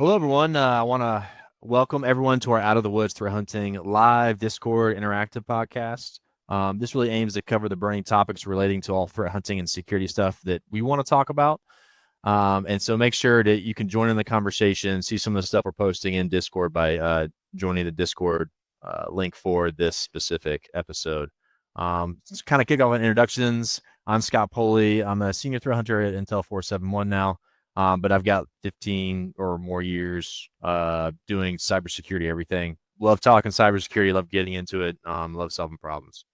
Hello, everyone. I want to welcome everyone to our Out of the Woods Threat Hunting live Discord interactive podcast. This really aims to cover the burning topics relating to all threat hunting and security stuff that we want to talk about. And so make sure that you can join in the conversation, see some of the stuff we're posting in Discord by joining the Discord link for this specific episode. Let's kind of kick off with introductions. I'm Scott Poley. I'm a senior threat hunter at Intel 471 now. But I've got 15 or more years doing cybersecurity, everything. Love talking cybersecurity, love getting into it, love solving problems.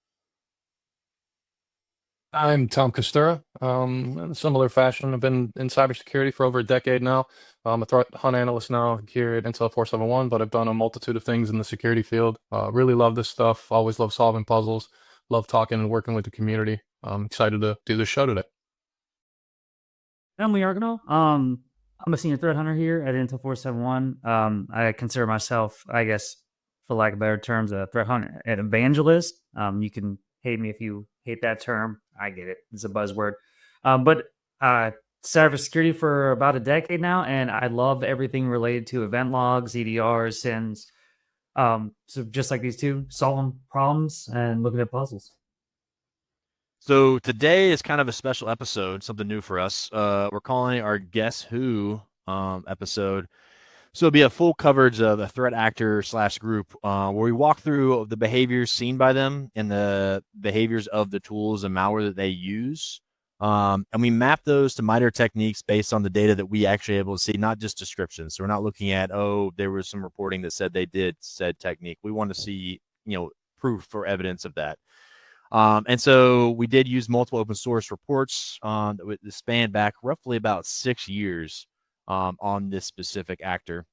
I'm Tom Costura. In a similar fashion, I've been in cybersecurity for over a decade now. I'm a threat hunt analyst now here at Intel 471, but I've done a multitude of things in the security field. Really love this stuff. Always love solving puzzles. Love talking and working with the community. I'm excited to do this show today. I'm Lee Argonal. I'm a senior threat hunter here at Intel 471. I consider myself, I guess, for lack of better terms, a threat hunter, an evangelist. You can hate me if you hate that term. I get it. It's a buzzword. But cybersecurity for about a decade now, and I love everything related to event logs, EDRs, SINs. So just like these two, solving problems and looking at puzzles. So today is kind of a special episode, something new for us. We're calling it our Guess Who episode. So it'll be a full coverage of a threat actor slash group where we walk through the behaviors seen by them and the behaviors of the tools and malware that they use. And we map those to MITRE techniques based on the data that we actually able to see, not just descriptions. So we're not looking at, oh, there was some reporting that said they did said technique. We want to see, proof or evidence of that. And so we did use multiple open source reports that would span back roughly about 6 years on this specific actor.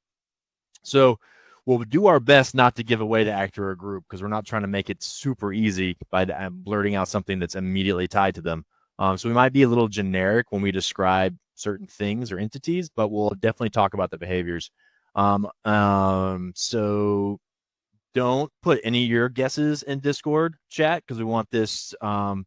So we'll do our best not to give away the actor or group because we're not trying to make it super easy by blurting out something that's immediately tied to them. So we might be a little generic when we describe certain things or entities, but we'll definitely talk about the behaviors. So don't put any of your guesses in Discord chat because we want this open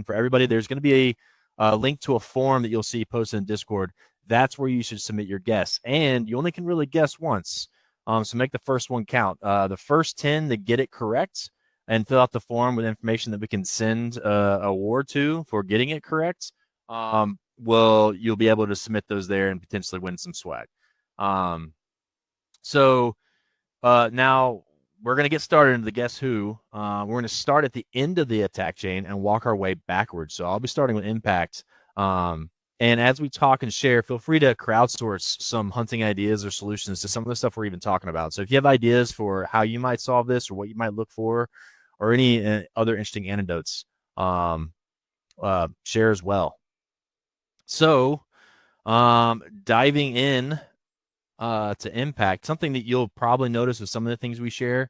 for everybody. There's going to be a link to a form that you'll see posted in Discord. That's where you should submit your guess. And you only can really guess once. So make the first one count. The first 10 that get it correct and fill out the form with information that we can send a award to for getting it correct, you'll be able to submit those there and potentially win some swag. Now we're going to get started into the Guess Who. We're going to start at the end of the attack chain and walk our way backwards. So I'll be starting with impact. And as we talk and share, feel free to crowdsource some hunting ideas or solutions to some of the stuff we're even talking about. So if you have ideas for how you might solve this or what you might look for or any other interesting anecdotes, share as well. So diving in to impact, something that you'll probably notice with some of the things we share,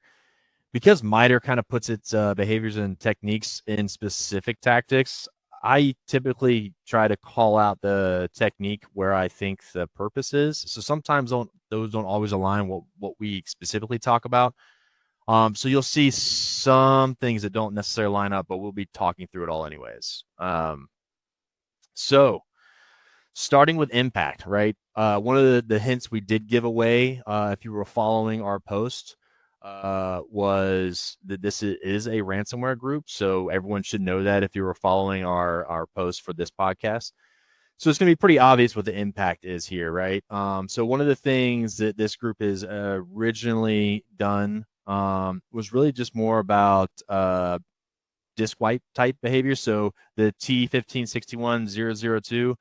because MITRE kind of puts its behaviors and techniques in specific tactics. I typically try to call out the technique where I think the purpose is. So sometimes those don't always align what we specifically talk about. So you'll see some things that don't necessarily line up, but we'll be talking through it all anyways. So starting with impact, right? One of the hints we did give away, if you were following our post, was that this is a ransomware group. So everyone should know that if you were following our post for this podcast. So it's going to be pretty obvious what the impact is here, right? So one of the things that this group is originally done was really just more about disk wipe type behavior. So the T1561002,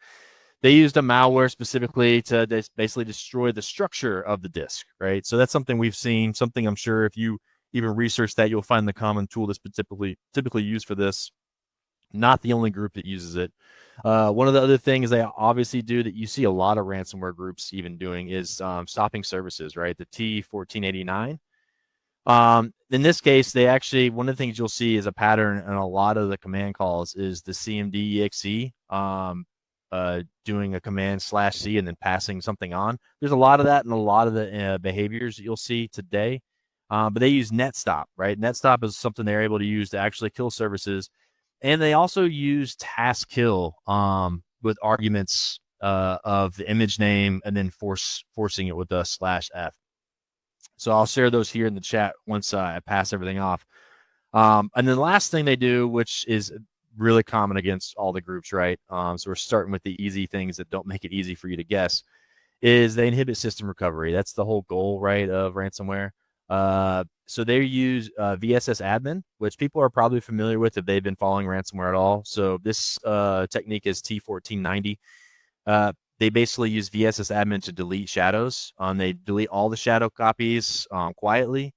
they used a malware specifically to basically destroy the structure of the disk, right? So that's something we've seen, something I'm sure if you even research that, you'll find the common tool that's typically used for this. Not the only group that uses it. One of the other things they obviously do that you see a lot of ransomware groups even doing is stopping services, right? The T1489. In this case, they actually, one of the things you'll see is a pattern in a lot of the command calls is the CMD exe. Doing a command /C and then passing something on. There's a lot of that in a lot of the behaviors that you'll see today. But they use netstop, right? Netstop is something they're able to use to actually kill services. And they also use task kill with arguments of the image name and then forcing it with a /f. So I'll share those here in the chat once I pass everything off. And then the last thing they do, which is really common against all the groups, right? So we're starting with the easy things that don't make it easy for you to guess, is they inhibit system recovery. That's the whole goal, right, of ransomware. So they use VSS admin, which people are probably familiar with if they've been following ransomware at all. So this technique is T1490. They basically use VSS admin to delete shadows. They delete all the shadow copies quietly.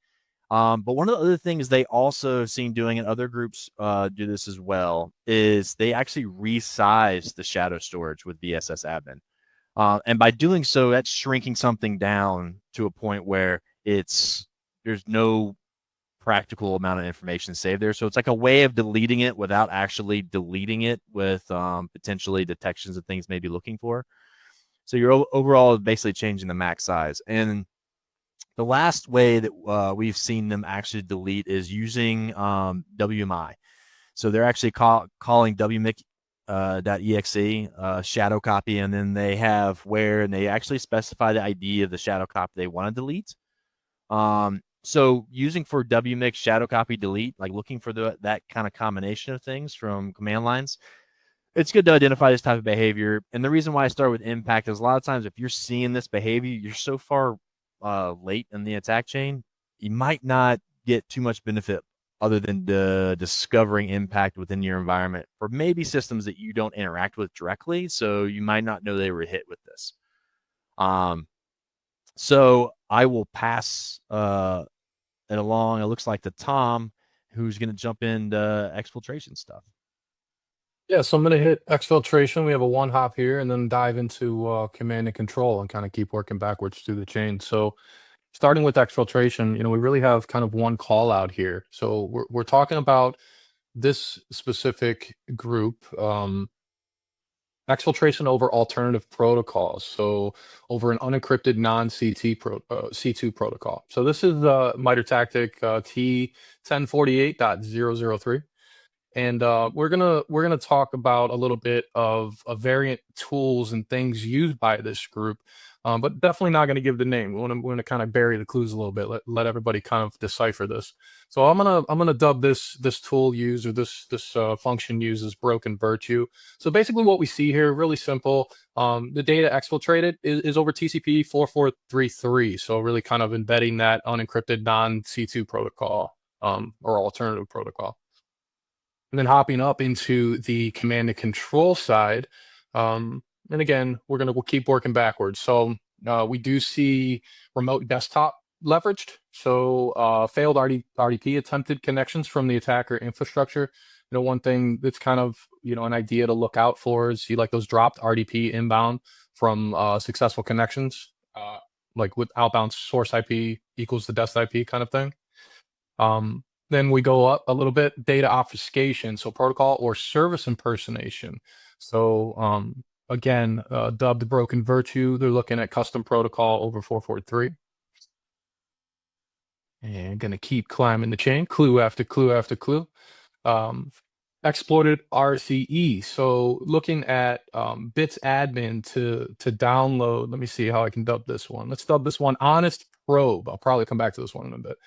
But one of the other things they also seen doing, and other groups do this as well, is they actually resize the shadow storage with VSS admin. And by doing so, that's shrinking something down to a point where there's no practical amount of information saved there. So it's like a way of deleting it without actually deleting it with potentially detections of things maybe looking for. So you're overall basically changing the max size. And the last way that we've seen them actually delete is using WMI. So they're actually calling WMIC .exe shadow copy, and then they have where and they actually specify the ID of the shadow copy they want to delete. So using for WMIC shadow copy delete, like looking for that kind of combination of things from command lines, it's good to identify this type of behavior. And the reason why I start with impact is a lot of times if you're seeing this behavior, you're so far late in the attack chain, you might not get too much benefit other than the discovering impact within your environment for maybe systems that you don't interact with directly. So you might not know they were hit with this. So I will pass it along. It looks like to Tom, who's going to jump into exfiltration stuff. Yeah, so I'm going to hit exfiltration. We have a one hop here and then dive into command and control and kind of keep working backwards through the chain. So starting with exfiltration, we really have kind of one call out here. So we're talking about this specific group, exfiltration over alternative protocols. So over an unencrypted C2 protocol. So this is MITRE ATT&CK T1048.003. And we're gonna talk about a little bit of variant tools and things used by this group, but definitely not going to give the name. We're gonna kind of bury the clues a little bit, let everybody kind of decipher this. So I'm gonna dub this tool used, or this function used, as broken virtue. So basically, what we see here, really simple. The data exfiltrated is over TCP 4433. So really kind of embedding that unencrypted non-C2 protocol, or alternative protocol. And then hopping up into the command and control side, and again, we'll keep working backwards. So we do see remote desktop leveraged. So failed RDP attempted connections from the attacker infrastructure. One thing that's kind of an idea to look out for is like those dropped RDP inbound from successful connections, like with outbound source IP equals the dest IP kind of thing. Then we go up a little bit, data obfuscation, so protocol or service impersonation. So again, dubbed broken virtue, they're looking at custom protocol over 443. And gonna keep climbing the chain, clue after clue after clue. Exploited RCE, so looking at bits admin to download. Let me see how I can dub this one. Let's dub this one honest probe. I'll probably come back to this one in a bit.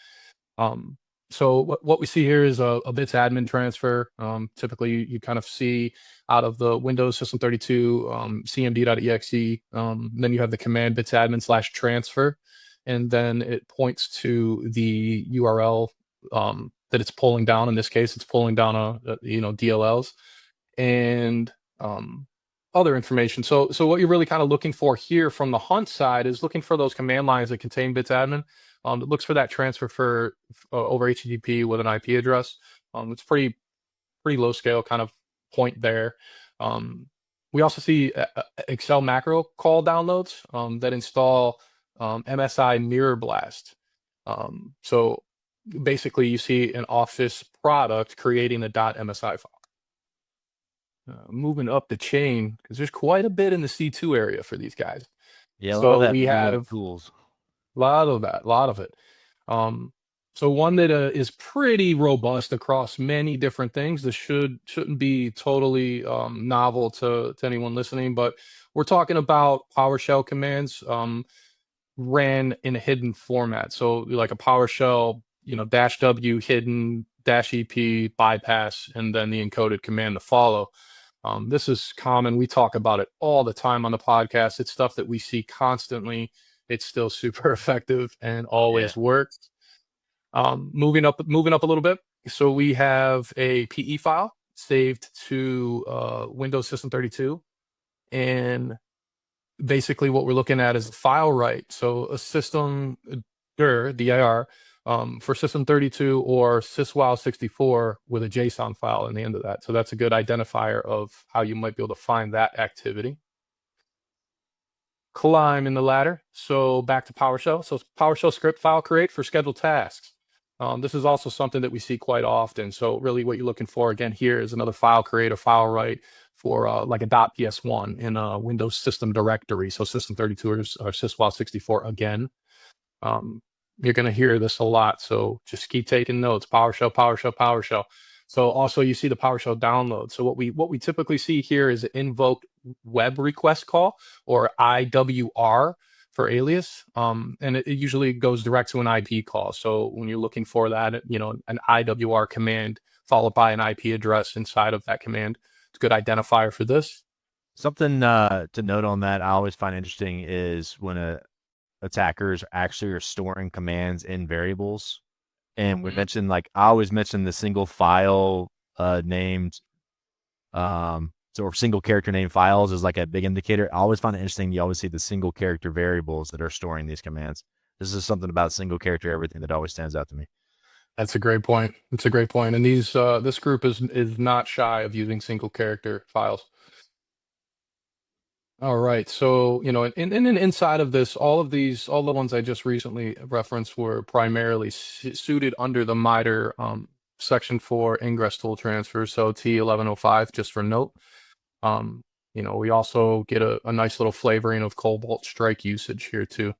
So what we see here is a bits admin transfer. Typically, you kind of see out of the Windows System 32 cmd.exe. Then you have the command bits admin /transfer, and then it points to the URL that it's pulling down. In this case, it's pulling down DLLs and other information. So what you're really kind of looking for here from the hunt side is looking for those command lines that contain bits admin. It looks for that transfer for over HTTP with an IP address. It's pretty low scale kind of point there. We also see Excel macro call downloads that install MSI Mirror Blast. So basically, you see an Office product creating a .msi file. Moving up the chain, because there's quite a bit in the C2 area for these guys. Yeah, so we have tools. A lot of it. So one that is pretty robust across many different things. This shouldn't be totally novel to anyone listening, but we're talking about PowerShell commands ran in a hidden format. So like a PowerShell, dash W hidden, dash EP bypass, and then the encoded command to follow. This is common. We talk about it all the time on the podcast. It's stuff that we see constantly. It's still super effective and Yeah. always works. Moving up a little bit. So we have a PE file saved to Windows System 32, and basically what we're looking at is the file write. So a system dir for System 32 or syswow64 with a JSON file in the end of that. So that's a good identifier of how you might be able to find that activity. Climb in the ladder. So back to PowerShell. So PowerShell script file create for scheduled tasks. This is also something that we see quite often. So really what you're looking for again here is another file create or file write for like a .ps1 in a Windows system directory. So System 32 or syswow64 again. You're going to hear this a lot. So just keep taking notes. PowerShell, PowerShell, PowerShell. So also you see the PowerShell download. So what we typically see here is an invoked web request call, or IWR for alias. And it usually goes direct to an IP call. So when you're looking for that, an IWR command followed by an IP address inside of that command, it's a good identifier for this. Something to note on that I always find interesting is when attackers actually are storing commands in variables. And we mentioned, like, I always mention the single file named, or single character name files is like a big indicator. I always find it interesting. You always see the single character variables that are storing these commands. This is something about single character everything that always stands out to me. That's a great point. It's a great point. And this group is not shy of using single character files. All right. So, and inside of this, all the ones I just recently referenced were primarily suited under the MITRE section 4 ingress tool transfer. So T1105, just for note. We also get a nice little flavoring of Cobalt Strike usage here too.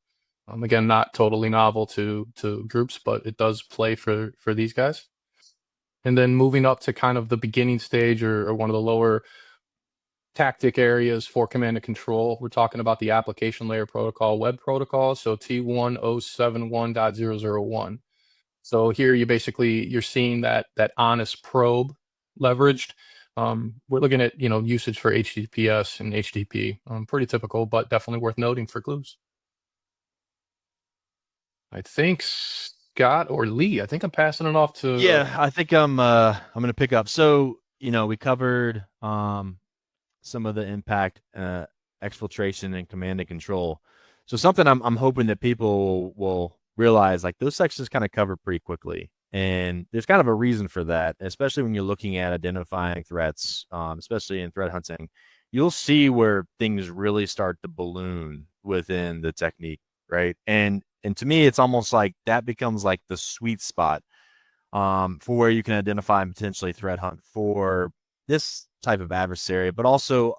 Again, not totally novel to groups, but it does play for these guys. And then moving up to kind of the beginning stage or one of the lower tactic areas for command and control, we're talking about the application layer protocol, web protocol, so T1071.001. So here you're seeing that honest probe leveraged. We're looking at usage for HTTPS and HTTP. Pretty typical, but definitely worth noting for clues. I think Scott or Lee. I think I'm passing it off to. Yeah, I think I'm gonna pick up. So we covered some of the impact, exfiltration, and command and control. So something I'm hoping that people will realize, like, those sections kind of cover pretty quickly, and there's kind of a reason for that, especially when you're looking at identifying threats, especially in threat hunting. You'll see where things really start to balloon within the technique, right? And to me, it's almost like that becomes like the sweet spot for where you can identify and potentially threat hunt for this type of adversary. But also,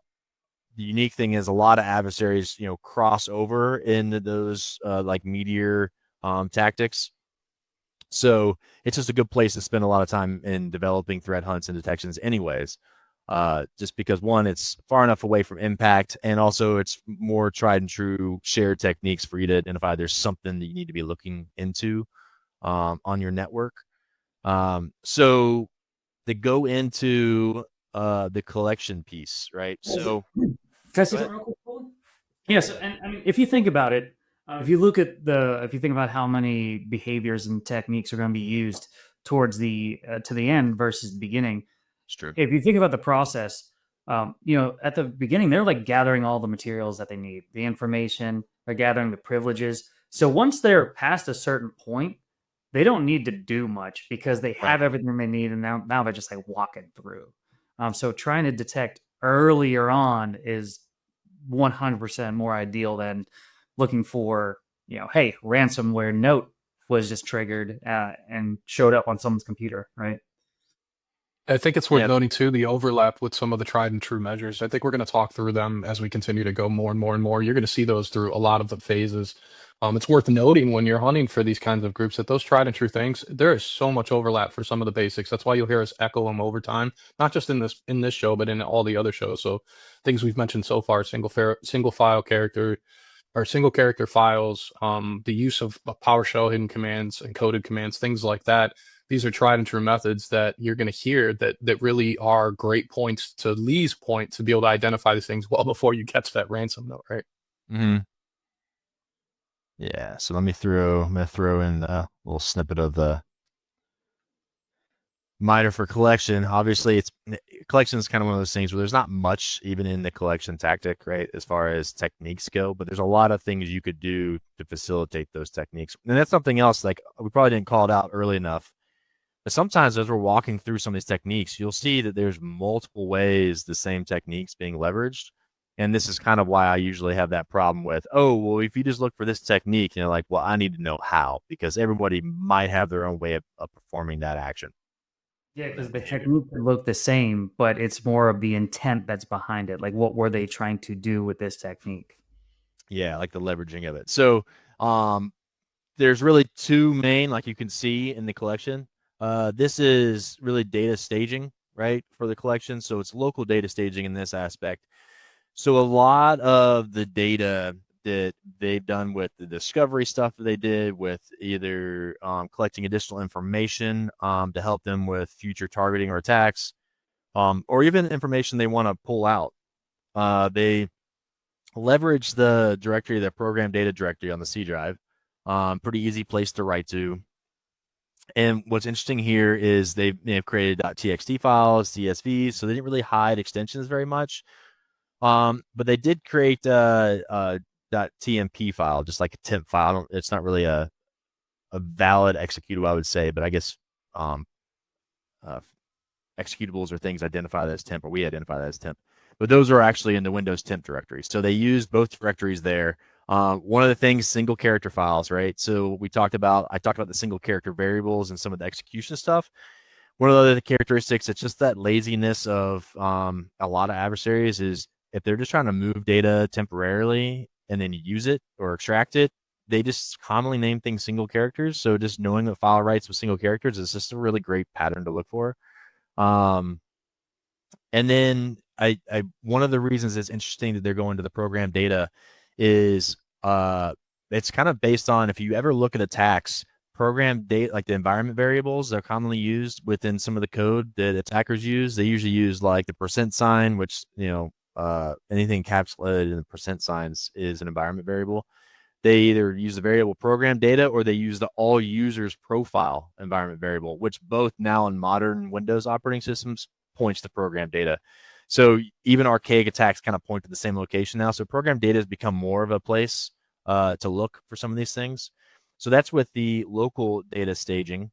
the unique thing is a lot of adversaries, cross over into those like meteor tactics. So it's just a good place to spend a lot of time in developing threat hunts and detections, anyways. Just because, one, it's far enough away from impact, and also it's more tried and true shared techniques for you to identify there's something that you need to be looking into on your network. So they go into the collection piece, right? So, Can I say something real quick, Colin? Yes, and I mean, if you think about it, if you think about how many behaviors and techniques are going to be used towards the to the end versus the beginning, it's true. if you think about the process, at the beginning they're like gathering all the materials that they need, the information, they're gathering the privileges. So once they're past a certain point, they don't need to do much because they have Right. everything they need, and now they're just like walking through. So trying to detect earlier on is 100% more ideal than looking for, hey, ransomware note was just triggered and showed up on someone's computer, right? I think it's worth Yeah. noting too the overlap with some of the tried and true measures. I think we're going to talk through them as we continue to go more and more and more. You're going to see those through a lot of the phases. It's worth noting when you're hunting for these kinds of groups that those tried and true things, there is so much overlap for some of the basics. That's why you'll hear us echo them over time, not just in this show, but in all the other shows. So things we've mentioned so far: single file character or single character files, the use of PowerShell hidden commands, encoded commands, things like that. These are tried and true methods that you're going to hear that really are great points to Lee's point to be able to identify these things well before you catch that ransom note, right? Mm-hmm. Yeah. So I'm gonna throw in a little snippet of the MITRE for collection. Obviously, collection is kind of one of those things where there's not much even in the collection tactic, right, as far as techniques go, but there's a lot of things you could do to facilitate those techniques. And that's something else, like we probably didn't call it out early enough. But sometimes as we're walking through some of these techniques, you'll see that there's multiple ways the same techniques being leveraged. And this is kind of why I usually have that problem with, oh, well, if you just look for this technique, like, well, I need to know how, because everybody might have their own way of performing that action. Yeah, because the technique could look the same, but it's more of the intent that's behind it. Like, what were they trying to do with this technique? Yeah, like the leveraging of it. So um, there's really two main, like you can see in the collection. This is really data staging, right, for the collection. So it's local data staging in this aspect. So a lot of the data that they've done with the discovery stuff that they did with either collecting additional information to help them with future targeting or attacks, or even information they want to pull out. They leverage the directory, the program data directory on the C drive. Pretty easy place to write to. And what's interesting here is they've created .txt files, CSVs, so they didn't really hide extensions very much. But they did create a .tmp file, just like a temp file. It's not really a valid executable, I would say, but I guess um, uh, executables are things identified as temp, or we identify that as temp. But those are actually in the Windows temp directory. So they use both directories there. One of the things, single character files, right? So I talked about the single character variables and some of the execution stuff. One of the other characteristics, it's just that laziness of a lot of adversaries is if they're just trying to move data temporarily and then use it or extract it, they just commonly name things single characters. So just knowing the file rights with single characters is just a really great pattern to look for. Um, and then one of the reasons it's interesting that they're going to the program data is it's kind of based on if you ever look at attacks, program data like the environment variables that are commonly used within some of the code that attackers use. They usually use like the percent sign, which anything encapsulated in the percent signs is an environment variable. They either use the variable program data or they use the all users profile environment variable, which both now in modern Windows operating systems points to program data. So even archaic attacks kind of point to the same location now. So program data has become more of a place to look for some of these things. So that's with the local data staging.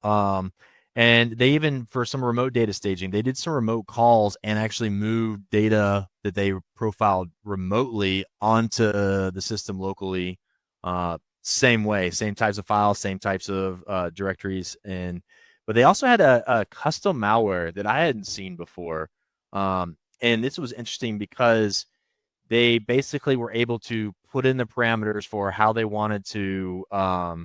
Um, and they even, for some remote data staging, they did some remote calls and actually moved data that they profiled remotely onto the system locally. Same way, same types of files, same types of directories. But they also had a custom malware that I hadn't seen before. And this was interesting because they basically were able to put in the parameters for how they wanted to uh,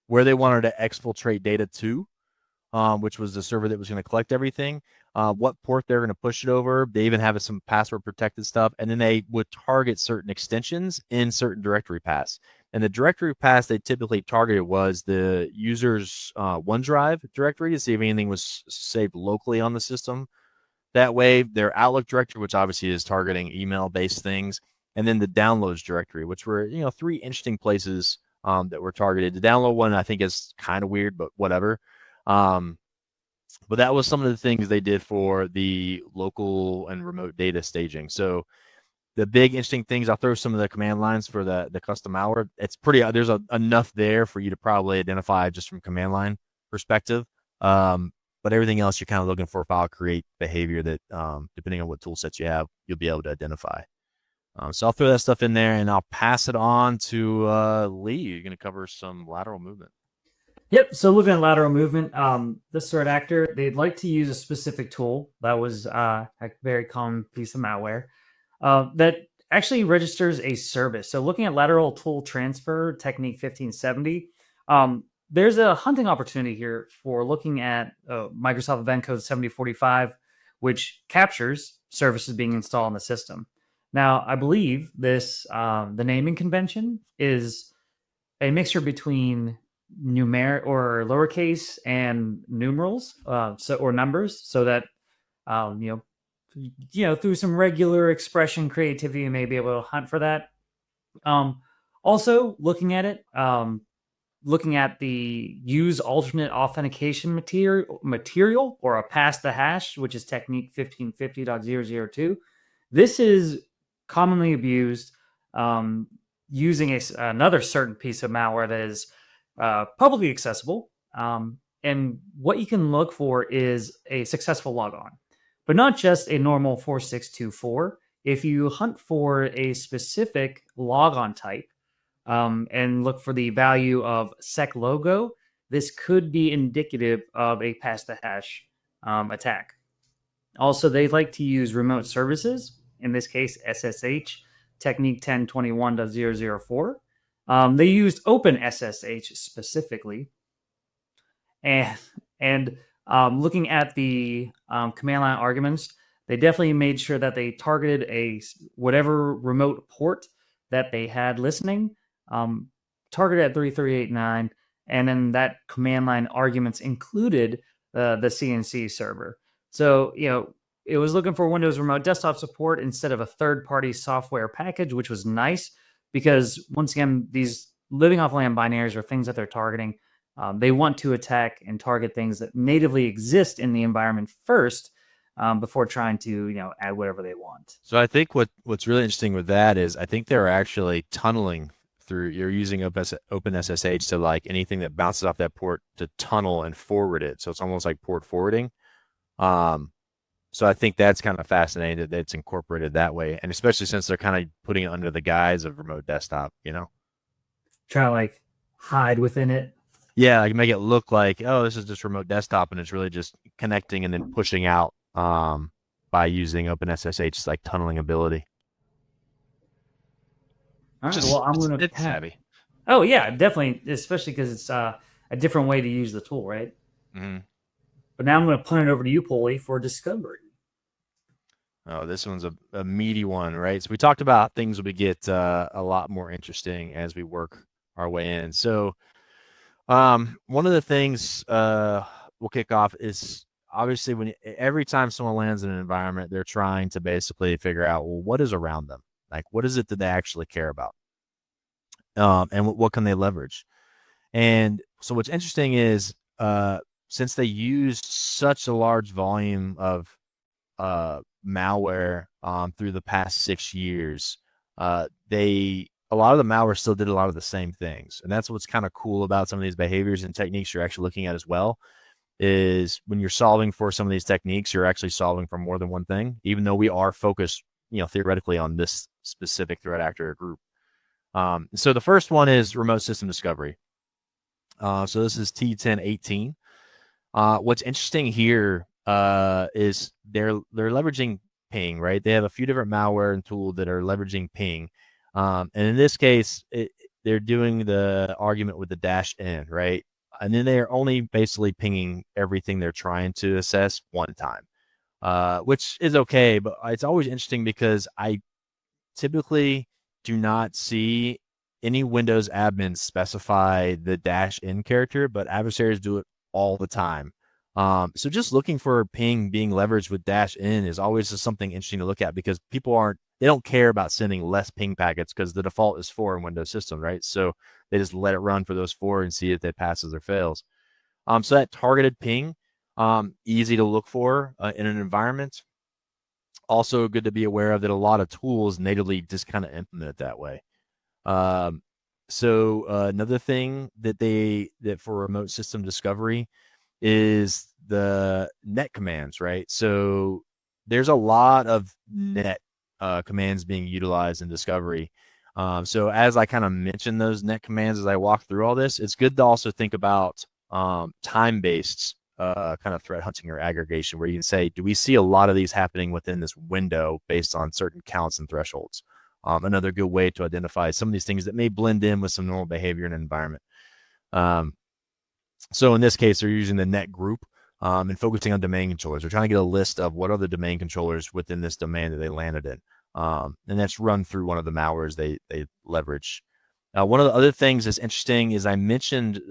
where they wanted to exfiltrate data to, which was the server that was going to collect everything, what port they're going to push it over. They even have some password protected stuff. And then they would target certain extensions in certain directory paths. And the directory paths they typically targeted was the user's OneDrive directory to see if anything was saved locally on the system. That way, their Outlook directory, which obviously is targeting email-based things, and then the downloads directory, which were three interesting places that were targeted. The download one I think is kind of weird, but whatever. Um, but that was some of the things they did for the local and remote data staging. So the big interesting things, I'll throw some of the command lines for the custom malware. It's pretty, there's enough there for you to probably identify just from command line perspective. But everything else you're kind of looking for file create behavior that, depending on what tool sets you have, you'll be able to identify. So I'll throw that stuff in there and I'll pass it on to Lee. You're going to cover some lateral movement. Yep. So looking at lateral movement, this threat actor, they'd like to use a specific tool that was a very common piece of malware that actually registers a service. So looking at lateral tool transfer technique 1570, there's a hunting opportunity here for looking at Microsoft Event Code 7045, which captures services being installed in the system. Now, I believe this the naming convention is a mixture between numeric or lowercase and numerals, or numbers, so that um, you know through some regular expression creativity, you may be able to hunt for that. Um, Also, looking at the use alternate authentication material or a pass the hash, which is technique 1550.002. This is commonly abused using another certain piece of malware that is publicly accessible. And what you can look for is a successful logon, but not just a normal 4624. If you hunt for a specific logon type, and look for the value of sec logo, this could be indicative of a pass the hash attack. Also, they like to use remote services, in this case, SSH, technique 1021.004. They used open SSH specifically, and looking at the command line arguments, they definitely made sure that they targeted whatever remote port that they had listening, targeted at 3389, and then that command line arguments included the CNC server. So it was looking for Windows Remote Desktop support instead of a third-party software package, which was nice because once again, these living off land binaries are things that they're targeting. They want to attack and target things that natively exist in the environment first, before trying to add whatever they want. So I think what's really interesting with that is I think they're actually tunneling through. You're using OpenSSH to like anything that bounces off that port to tunnel and forward it. So it's almost like port forwarding. So I think that's kind of fascinating that it's incorporated that way, and especially since they're kind of putting it under the guise of remote desktop. Try to like hide within it. Yeah, like make it look like, oh, this is just remote desktop, and it's really just connecting and then pushing out by using OpenSSH's like tunneling ability. All right. Well, I'm going It's to. savvy. Oh yeah, definitely, especially because it's a different way to use the tool, right? Mm-hmm. But now I'm going to punt it over to you, Polly, for discovery. Oh, this one's a meaty one, right? So we talked about things will get a lot more interesting as we work our way in. So one of the things we'll kick off is obviously every time someone lands in an environment, they're trying to basically figure out, well, what is around them? Like, what is it that they actually care about? And what can they leverage? And so what's interesting is since they used such a large volume of malware through the past 6 years, a lot of the malware still did a lot of the same things. And that's what's kind of cool about some of these behaviors and techniques you're actually looking at as well, is when you're solving for some of these techniques, you're actually solving for more than one thing, even though we are focused, theoretically on this specific threat actor group. So the first one is remote system discovery. So this is T1018. What's interesting here is they're leveraging ping, right? They have a few different malware and tools that are leveraging ping. And in this case, they're doing the argument with the -n, right? And then they are only basically pinging everything they're trying to assess one time, which is okay. But it's always interesting because I typically do not see any Windows admins specify the -n character, but adversaries do it all the time. So just looking for ping being leveraged with -n is always just something interesting to look at, because they don't care about sending less ping packets because the default is 4 in Windows system, right? So they just let it run for those 4 and see if it passes or fails. So that targeted ping, easy to look for in an environment. Also good to be aware of that a lot of tools natively just kind of implement it that way. So another thing that for remote system discovery is the net commands, right? So there's a lot of net commands being utilized in discovery. So as I kind of mention those net commands as I walk through all this, it's good to also think about time-based kind of threat hunting or aggregation, where you can say, do we see a lot of these happening within this window based on certain counts and thresholds? Another good way to identify some of these things that may blend in with some normal behavior in an environment. So in this case, they're using the net group and focusing on domain controllers. They're trying to get a list of what are the domain controllers within this domain that they landed in. And that's run through one of the malwares they leverage. One of the other things that's interesting is I mentioned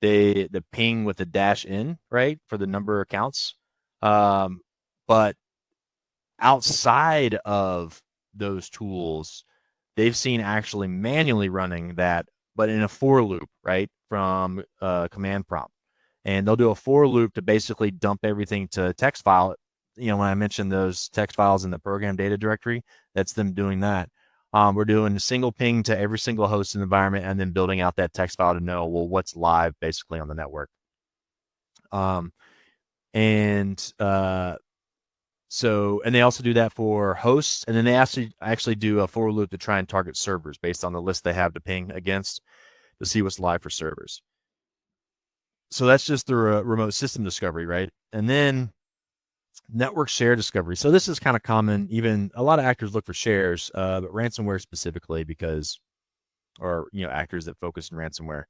the ping with the dash in, right, for the number of accounts. But outside of those tools, they've seen actually manually running that, but in a for loop, right, from command prompt. And they'll do a for loop to basically dump everything to a text file. You know, when I mentioned those text files in the program data directory, that's them doing that. We're doing a single ping to every single host in the environment and then building out that text file to know, well, what's live basically on the network. So, and they also do that for hosts, and then they actually do a for loop to try and target servers based on the list they have to ping against to see what's live for servers. So that's just the remote system discovery, right? And then network share discovery. So this is kind of common. Even a lot of actors look for shares, but ransomware specifically because, or actors that focus in ransomware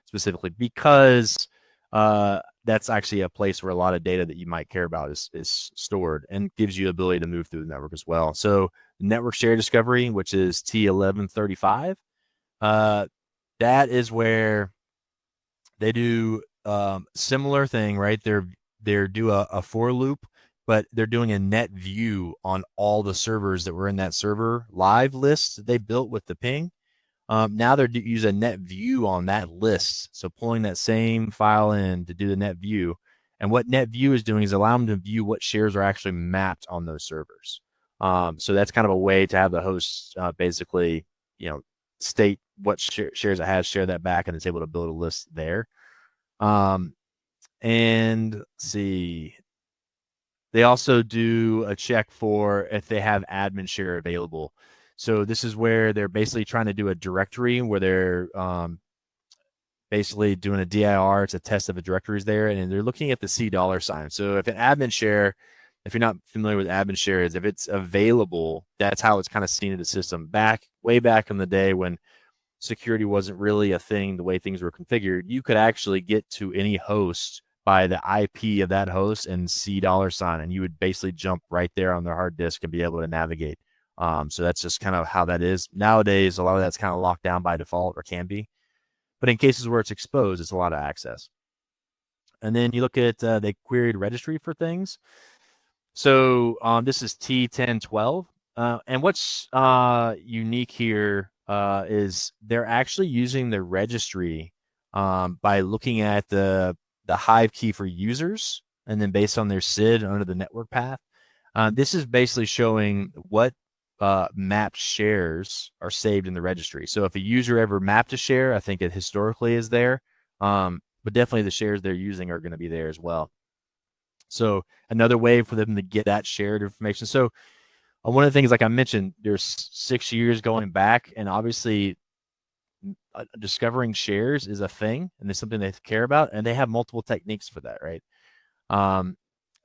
specifically because that's actually a place where a lot of data that you might care about is stored and gives you the ability to move through the network as well. So network share discovery, which is CL0P, that is where they do similar thing, right? They're do a for loop, but they're doing a net view on all the servers that were in that server live list that they built with the ping. Now they're use a net view on that list. So pulling that same file in to do the net view. And what net view is doing is allowing them to view what shares are actually mapped on those servers. So that's kind of a way to have the host basically, state what shares it has, share that back, and it's able to build a list there. And let's see. They also do a check for if they have admin share available. So this is where they're basically trying to do a directory where they're basically doing a DIR. It's a test of a directory is there, and they're looking at the $. So if an admin share, if you're not familiar with admin share, is if it's available, that's how it's kind of seen in the system. Way back in the day when security wasn't really a thing, the way things were configured, you could actually get to any host by the IP of that host and $, and you would basically jump right there on their hard disk and be able to navigate. So that's just kind of how that is. Nowadays, a lot of that's kind of locked down by default or can be. But in cases where it's exposed, it's a lot of access. And then you look at they queried registry for things. So this is T1012. And what's unique here is they're actually using the registry by looking at the Hive key for users, and then based on their SID under the network path. This is basically showing what mapped shares are saved in the registry. So if a user ever mapped a share, I think it historically is there, but definitely the shares they're using are going to be there as well. So another way for them to get that shared information. So one of the things, like I mentioned, there's 6 years going back, and obviously discovering shares is a thing, and it's something they care about, and they have multiple techniques for that, right? And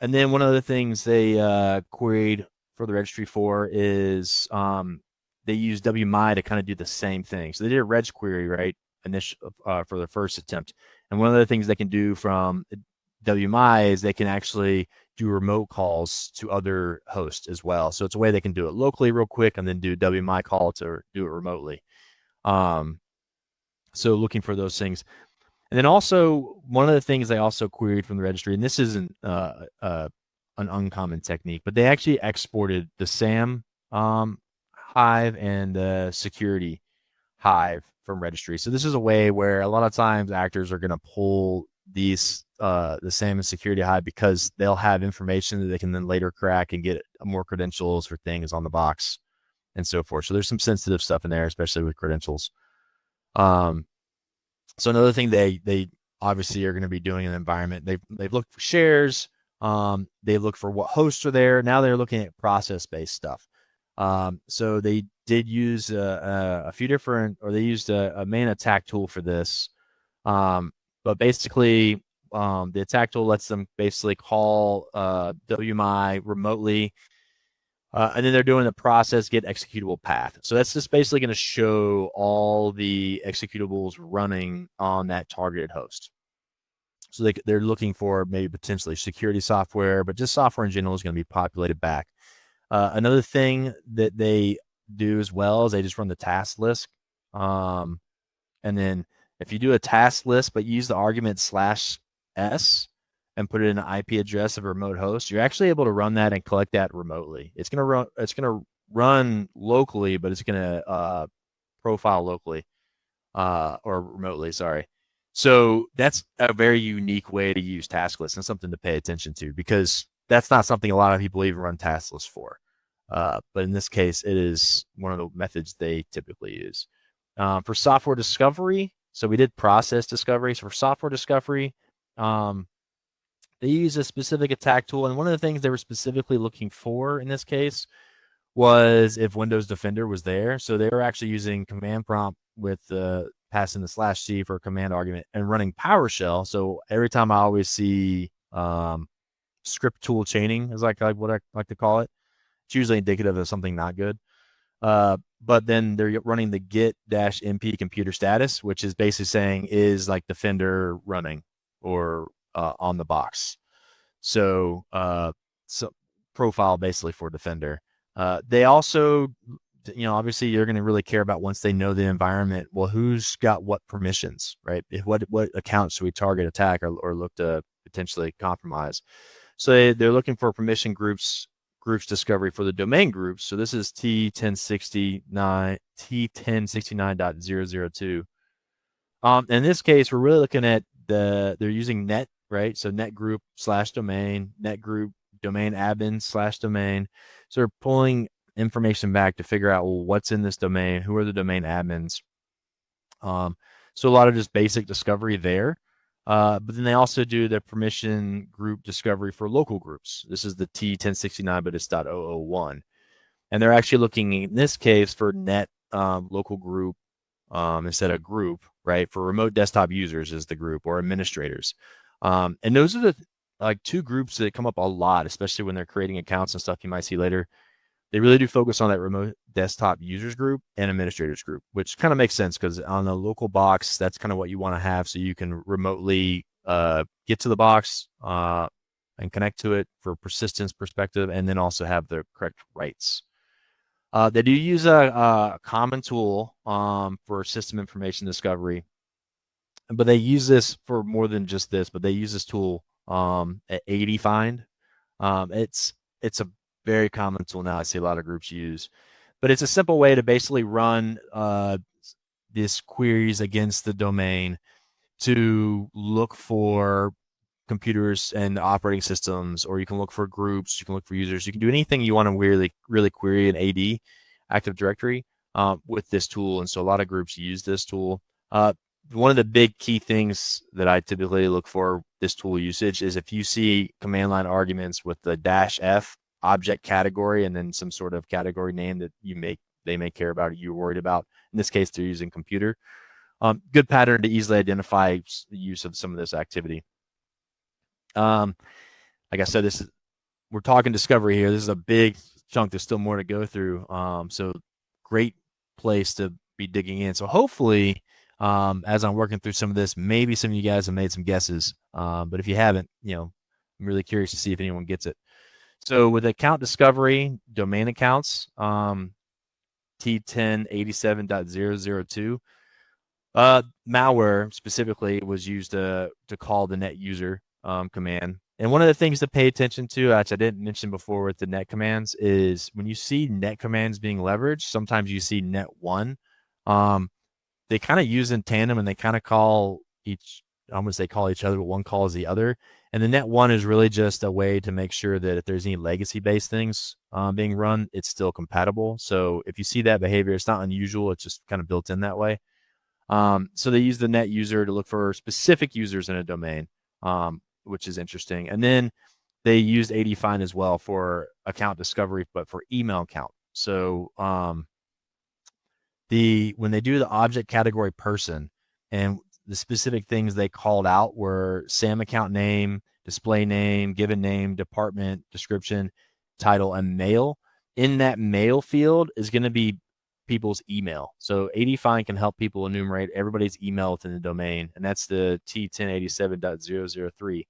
then one of the things they queried for the registry for is they use WMI to kind of do the same thing. So they did a reg query, right, for the first attempt. And one of the things they can do from WMI is they can actually do remote calls to other hosts as well. So it's a way they can do it locally real quick and then do WMI call to do it remotely. So looking for those things. And then also, one of the things they also queried from the registry, and this isn't an uncommon technique, but they actually exported the SAM Hive and the security Hive from registry. So this is a way where a lot of times actors are going to pull these the SAM and security Hive because they'll have information that they can then later crack and get more credentials for things on the box and so forth. So there's some sensitive stuff in there, especially with credentials. So another thing they obviously are going to be doing in the environment, they've looked for shares, they look for what hosts are there. Now they're looking at process-based stuff. So they did use a few different, or they used a main attack tool for this. But But basically, the attack tool lets them basically call WMI remotely, and then they're doing the process get executable path. So that's just basically going to show all the executables running on that targeted host. So they're looking for maybe potentially security software, but just software in general is going to be populated back. Another thing that they do as well is they just run the task list. And then if you do a task list, but use the argument /s and put it in an IP address of a remote host, you're actually able to run that and collect that remotely. It's going to run locally, but it's going to profile locally or remotely, sorry. So that's a very unique way to use task lists and something to pay attention to, because that's not something a lot of people even run task lists for. But in this case, it is one of the methods they typically use. For software discovery, so we did process discovery. So for software discovery, they use a specific attack tool. And one of the things they were specifically looking for in this case was if Windows Defender was there. So they were actually using command prompt with passing the /c for a command argument and running PowerShell. So every time I always see script tool chaining is like what I like to call it. It's usually indicative of something not good. But then they're running the get-mp computer status, which is basically saying is like Defender running or on the box. So profile basically for Defender. They also, obviously you're going to really care about once they know the environment. Well, who's got what permissions, right? What accounts should we target, attack, or look to potentially compromise? So they're looking for permission groups discovery for the domain groups. So this is T1069.002. In this case, we're really looking at they're using net, right? So net group /domain, net group domain admin /domain. So they're pulling information back to figure out, well, what's in this domain? Who are the domain admins? So a lot of just basic discovery there. But then they also do the permission group discovery for local groups. This is the T1069, but it's .001. And they're actually looking in this case for net local group instead of group, right? For remote desktop users is the group, or administrators. And those are the two groups that come up a lot, especially when they're creating accounts and stuff you might see later. They really do focus on that remote desktop users group and administrators group, which kind of makes sense because on the local box, that's kind of what you want to have so you can remotely get to the box and connect to it for persistence perspective, and then also have the correct rights. They do use a common tool for system information discovery, but they use this for more than just this, but they use this tool at 80find. It's a very common tool now I see a lot of groups use. But it's a simple way to basically run these queries against the domain to look for computers and operating systems, or you can look for groups, you can look for users, you can do anything you want to really query an AD, Active Directory, with this tool. And so a lot of groups use this tool. One of the big key things that I typically look for this tool usage is if you see command line arguments with the -f object category and then some sort of category name that they may care about or you're worried about. In this case, they're using computer. Good pattern to easily identify the use of some of this activity. Like I said, we're talking discovery here. This is a big chunk. There's still more to go through. So great place to be digging in. So hopefully, as I'm working through some of this, maybe some of you guys have made some guesses. But if you haven't, I'm really curious to see if anyone gets it. So with account discovery, domain accounts, T1087.002, malware specifically was used to call the net user command. And one of the things to pay attention to, which I didn't mention before with the net commands, is when you see net commands being leveraged, sometimes you see net one. They kind of use in tandem, and they kind of call each, I'm going to say call each other, but one calls the other. And the net one is really just a way to make sure that if there's any legacy-based things being run, it's still compatible. So if you see that behavior, it's not unusual. It's just kind of built in that way. So they use the net user to look for specific users in a domain, which is interesting. And then they used 80find as well for account discovery, but for email count. So when they do the object category person, and the specific things they called out were SAM account name, display name, given name, department, description, title, and mail. In that mail field is going to be people's email. So AD-Find can help people enumerate everybody's email within the domain, and that's the T1087.003.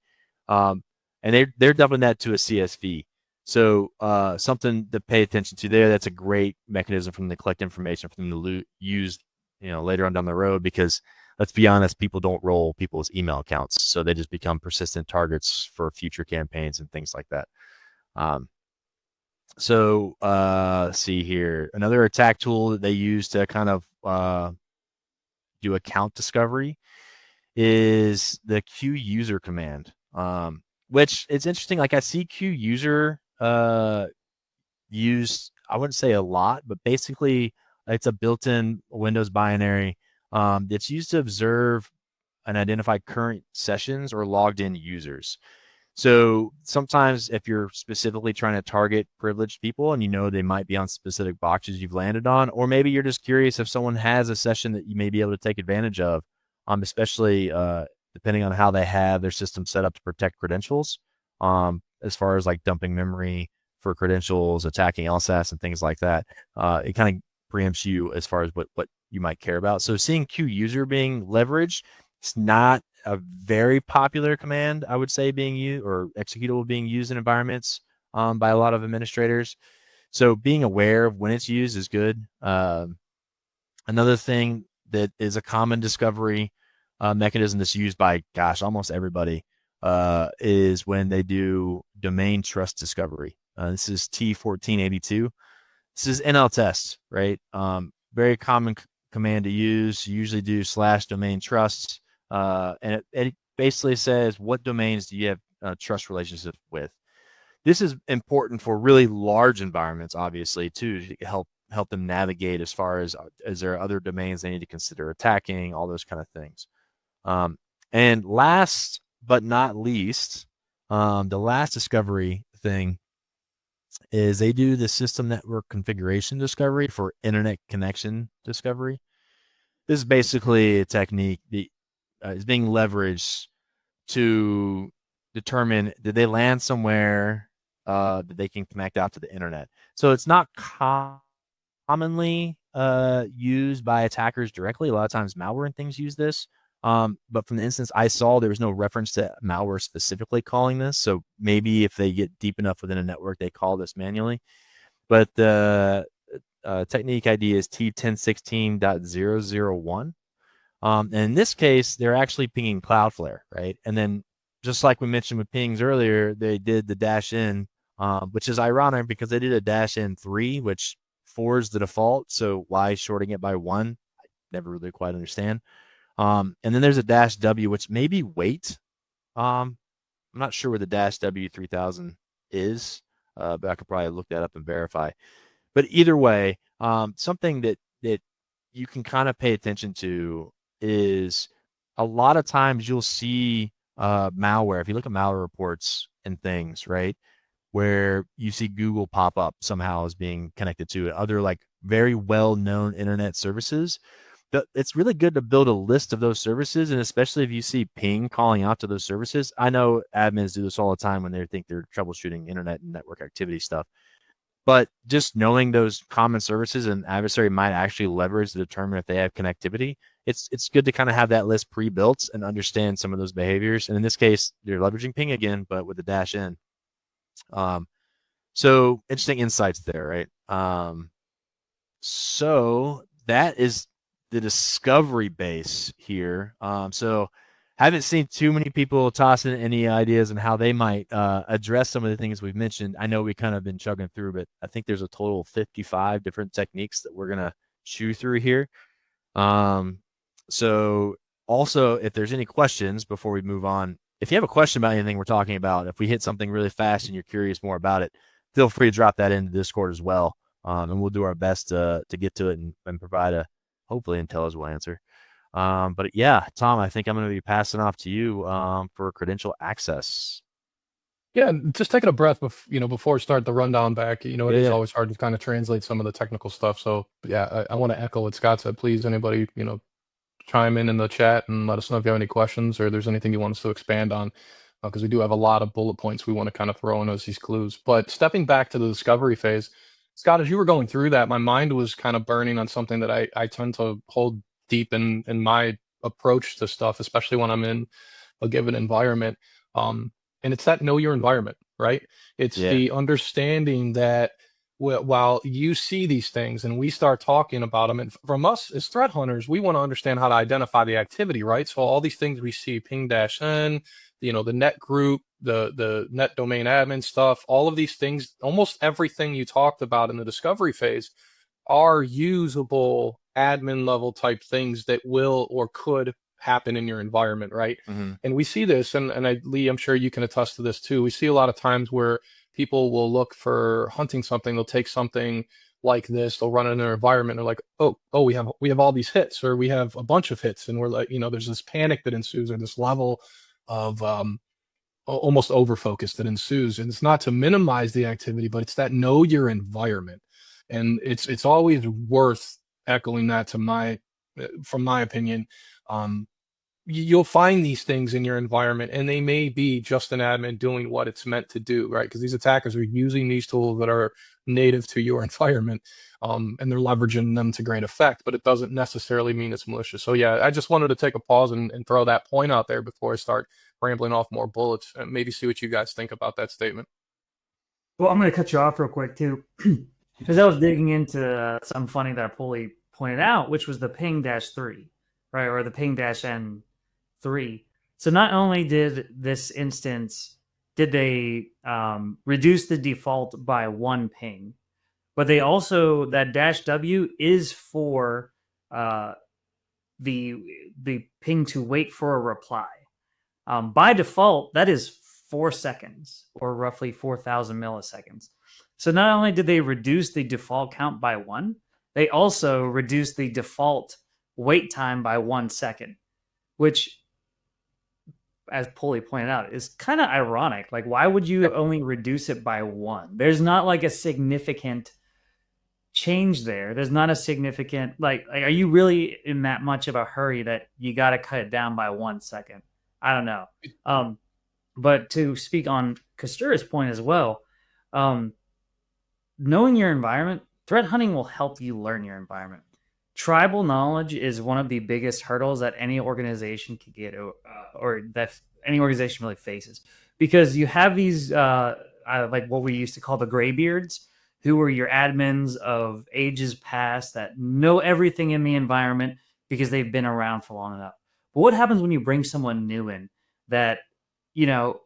And they're dumping that to a CSV. So something to pay attention to there. That's a great mechanism for them to collect information for them to use, later on down the road, because let's be honest, people don't roll people's email accounts, so they just become persistent targets for future campaigns and things like that. So let's see here. Another attack tool that they use to kind of do account discovery is the Q user command, which it's interesting. Like I see Q user used, I wouldn't say a lot, but basically it's a built-in Windows binary that's used to observe and identify current sessions or logged in users. So sometimes if you're specifically trying to target privileged people and they might be on specific boxes you've landed on, or maybe you're just curious if someone has a session that you may be able to take advantage of, especially depending on how they have their system set up to protect credentials, as far as like dumping memory for credentials, attacking LSAS and things like that. It kind of preempts you as far as what you might care about. So seeing Q user being leveraged, it's not a very popular command, I would say, being used or executable being used in environments by a lot of administrators. So being aware of when it's used is good. Another thing that is a common discovery mechanism that's used by, almost everybody is when they do domain trust discovery. This is T1482. This is NL test, right? Very common command to use. You usually do /domain trusts. And it basically says, what domains do you have trust relationships with? This is important for really large environments, obviously, too, to help them navigate as far as there are other domains they need to consider attacking, all those kind of things. And last but not least, the last discovery thing is they do the system network configuration discovery for internet connection discovery. This is basically a technique that is being leveraged to determine, did they land somewhere that they can connect out to the internet. So it's not commonly used by attackers directly. A lot of times malware and things use this. But from the instance I saw, there was no reference to malware specifically calling this. So maybe if they get deep enough within a network, they call this manually. But the technique ID is T1016.001. And in this case, they're actually pinging Cloudflare, right? And then just like we mentioned with pings earlier, they did the -in, which is ironic because they did a -in3, which 4 is the default. So why shorting it by 1? I never really quite understand. And then there's a -w, which may be wait. I'm not sure where the -w3000 is, but I could probably look that up and verify. But either way, something that you can kind of pay attention to is a lot of times you'll see malware. If you look at malware reports and things, right, where you see Google pop up somehow as being connected to other like very well-known internet services, it's really good to build a list of those services, and especially if you see ping calling out to those services. I know admins do this all the time when they think they're troubleshooting internet and network activity stuff. But just knowing those common services and Adversary might actually leverage to determine if they have connectivity, it's good to kind of have that list pre-built and understand some of those behaviors. And in this case, you're leveraging ping again, but with the -in. So interesting insights there, right? So that is the discovery base here. So haven't seen too many people toss in any ideas on how they might address some of the things we've mentioned. I know we kind of been chugging through, but I think there's a total of 55 different techniques that we're going to chew through here. So also, if there's any questions before we move on, if you have a question about anything we're talking about, if we hit something really fast and you're curious more about it, feel free to drop that into Discord as well. And we'll do our best to get to it and provide a hopefully intelligible answer. But yeah, Tom, I think I'm going to be passing off to you for credential access. Yeah, just taking a breath, before we start the rundown back. It is always hard to kind of translate some of the technical stuff. So yeah, I want to echo what Scott said. Please, anybody, chime in the chat and let us know if you have any questions or there's anything you want us to expand on, because we do have a lot of bullet points we want to kind of throw in as these clues. But stepping back to the discovery phase, Scott, as you were going through that, my mind was kind of burning on something that I tend to hold deep in my approach to stuff, especially when I'm in a given environment. And it's that know your environment, right? It's Yeah. the understanding that while you see these things and we start talking about them, and from us as threat hunters, we want to understand how to identify the activity, right? So all these things we see, ping-n, the net group, the net domain admin stuff, all of these things, almost everything you talked about in the discovery phase are usable admin level type things that will or could happen in your environment, right? Mm-hmm. And we see this, and Lee, I'm sure you can attest to this too. We see a lot of times where people will look for hunting something. They'll take something like this. They'll run it in their environment. They're like, oh, we have all these hits, or we have a bunch of hits, and we're like, there's this panic that ensues, or this level of almost over focus that ensues. And it's not to minimize the activity, but it's that know your environment, and it's always worth echoing that from my opinion. You'll find these things in your environment, and they may be just an admin doing what it's meant to do, right? Because these attackers are using these tools that are native to your environment, and they're leveraging them to great effect, but it doesn't necessarily mean it's malicious. So yeah, I just wanted to take a pause and throw that point out there before I start rambling off more bullets, and maybe see what you guys think about that statement. Well, I'm going to cut you off real quick too, because I was digging into something funny that Pulley pointed out, which was the ping-3, right, or the ping-n3. So not only did this instance did they reduce the default by 1 ping, but they also that -w is for the ping to wait for a reply. By default, that is 4 seconds, or roughly 4,000 milliseconds. So not only did they reduce the default count by 1, they also reduced the default wait time by 1 second, which, as Pulley pointed out, is kind of ironic. Like, why would you only reduce it by 1? There's not like a significant change there. There's not a significant, like are you really in that much of a hurry that you got to cut it down by 1 second? I don't know. But to speak on Kastura's point as well, knowing your environment, threat hunting will help you learn your environment. Tribal knowledge is one of the biggest hurdles that any organization could get, or that any organization really faces, because you have these, like what we used to call the graybeards, who are your admins of ages past that know everything in the environment because they've been around for long enough. But what happens when you bring someone new in that,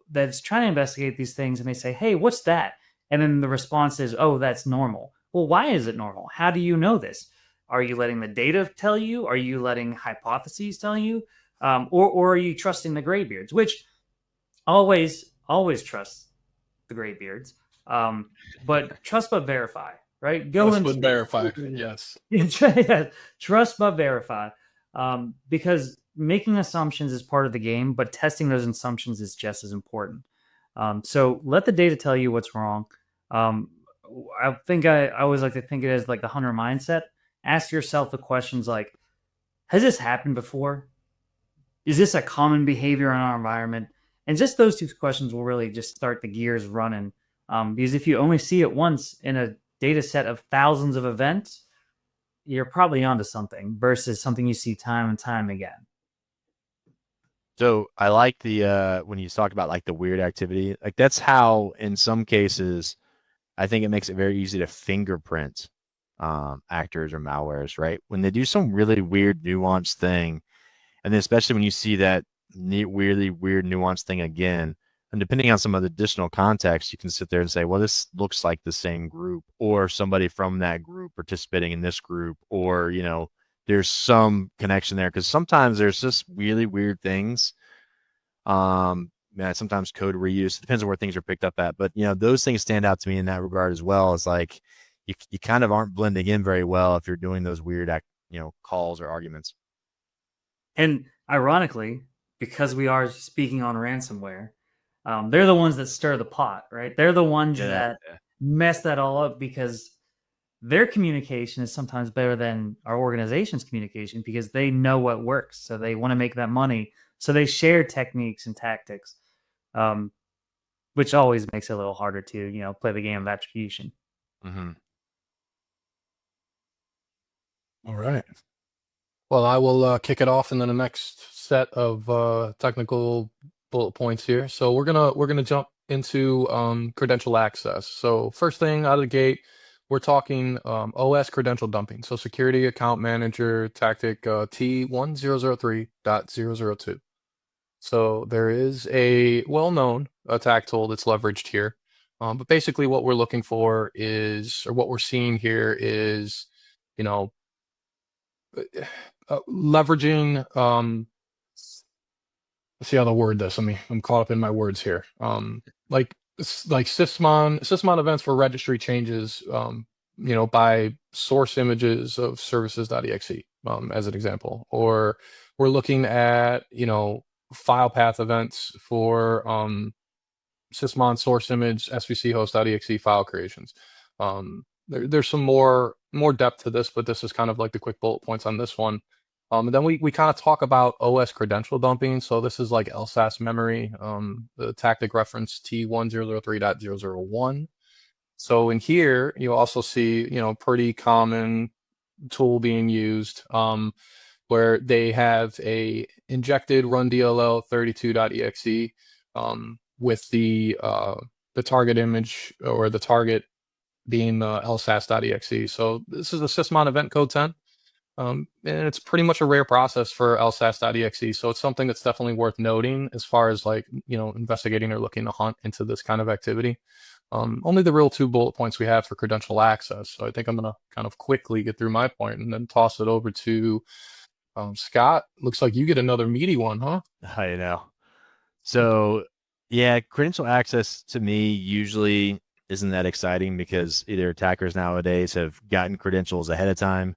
that's trying to investigate these things, and they say, hey, what's that? And then the response is, oh, that's normal. Well, why is it normal? How do you know this? Are you letting the data tell you? Are you letting hypotheses tell you? Or are you trusting the graybeards? Which always trust the graybeards. But trust but verify, right? Trust but verify. Yes. Trust but verify. Because making assumptions is part of the game, but testing those assumptions is just as important. So let the data tell you what's wrong. I think I always like to think it as like the hunter mindset. Ask yourself the questions like, has this happened before? Is this a common behavior in our environment? And just those two questions will really just start the gears running. Because if you only see it once in a data set of thousands of events, you're probably onto something versus something you see time and time again. So I like the when you talk about like the weird activity, like that's how in some cases I think it makes it very easy to fingerprint actors or malwares, right? When they do some really weird nuanced thing, and then especially when you see that weirdly weird nuanced thing again, and depending on some of the additional context, you can sit there and say, well, this looks like the same group, or somebody from that group participating in this group, or there's some connection there, because sometimes there's just really weird things. Sometimes code reuse, depends on where things are picked up at, but those things stand out to me in that regard as well. It's like you kind of aren't blending in very well if you're doing those weird calls or arguments. And ironically, because we are speaking on ransomware, they're the ones that stir the pot, right? They're the ones that mess that all up, because their communication is sometimes better than our organization's communication because they know what works. So they want to make that money. So they share techniques and tactics, um, which always makes it a little harder to, play the game of attribution. Mm-hmm. All right. Well, I will kick it off in the next set of technical bullet points here. So we're gonna jump into credential access. So first thing out of the gate, we're talking OS credential dumping. So security account manager tactic T1003.002. So there is a well-known attack tool that's leveraged here. But basically what we're looking for is, or what we're seeing here is, you know, leveraging let's see how to word this. I'm caught up in my words here. Like sysmon events for registry changes, by source images of services.exe, as an example. Or we're looking at, file path events for sysmon source image svc host.exe file creations. There's some more depth to this, but this is kind of like the quick bullet points on this one. And then we kind of talk about OS credential dumping. So this is like LSAS memory, the tactic reference T1003.001. So in here, you also see, pretty common tool being used, where they have a injected run DLL 32.exe, with the target image or the target being lsas.exe. So this is a sysmon event code 10. And it's pretty much a rare process for lsas.exe. So it's something that's definitely worth noting as far as like, investigating or looking to hunt into this kind of activity. Only the real 2 bullet points we have for credential access. So I think I'm going to kind of quickly get through my point and then toss it over to Scott. Looks like you get another meaty one, huh? I know. So, yeah, credential access to me usually isn't that exciting because either attackers nowadays have gotten credentials ahead of time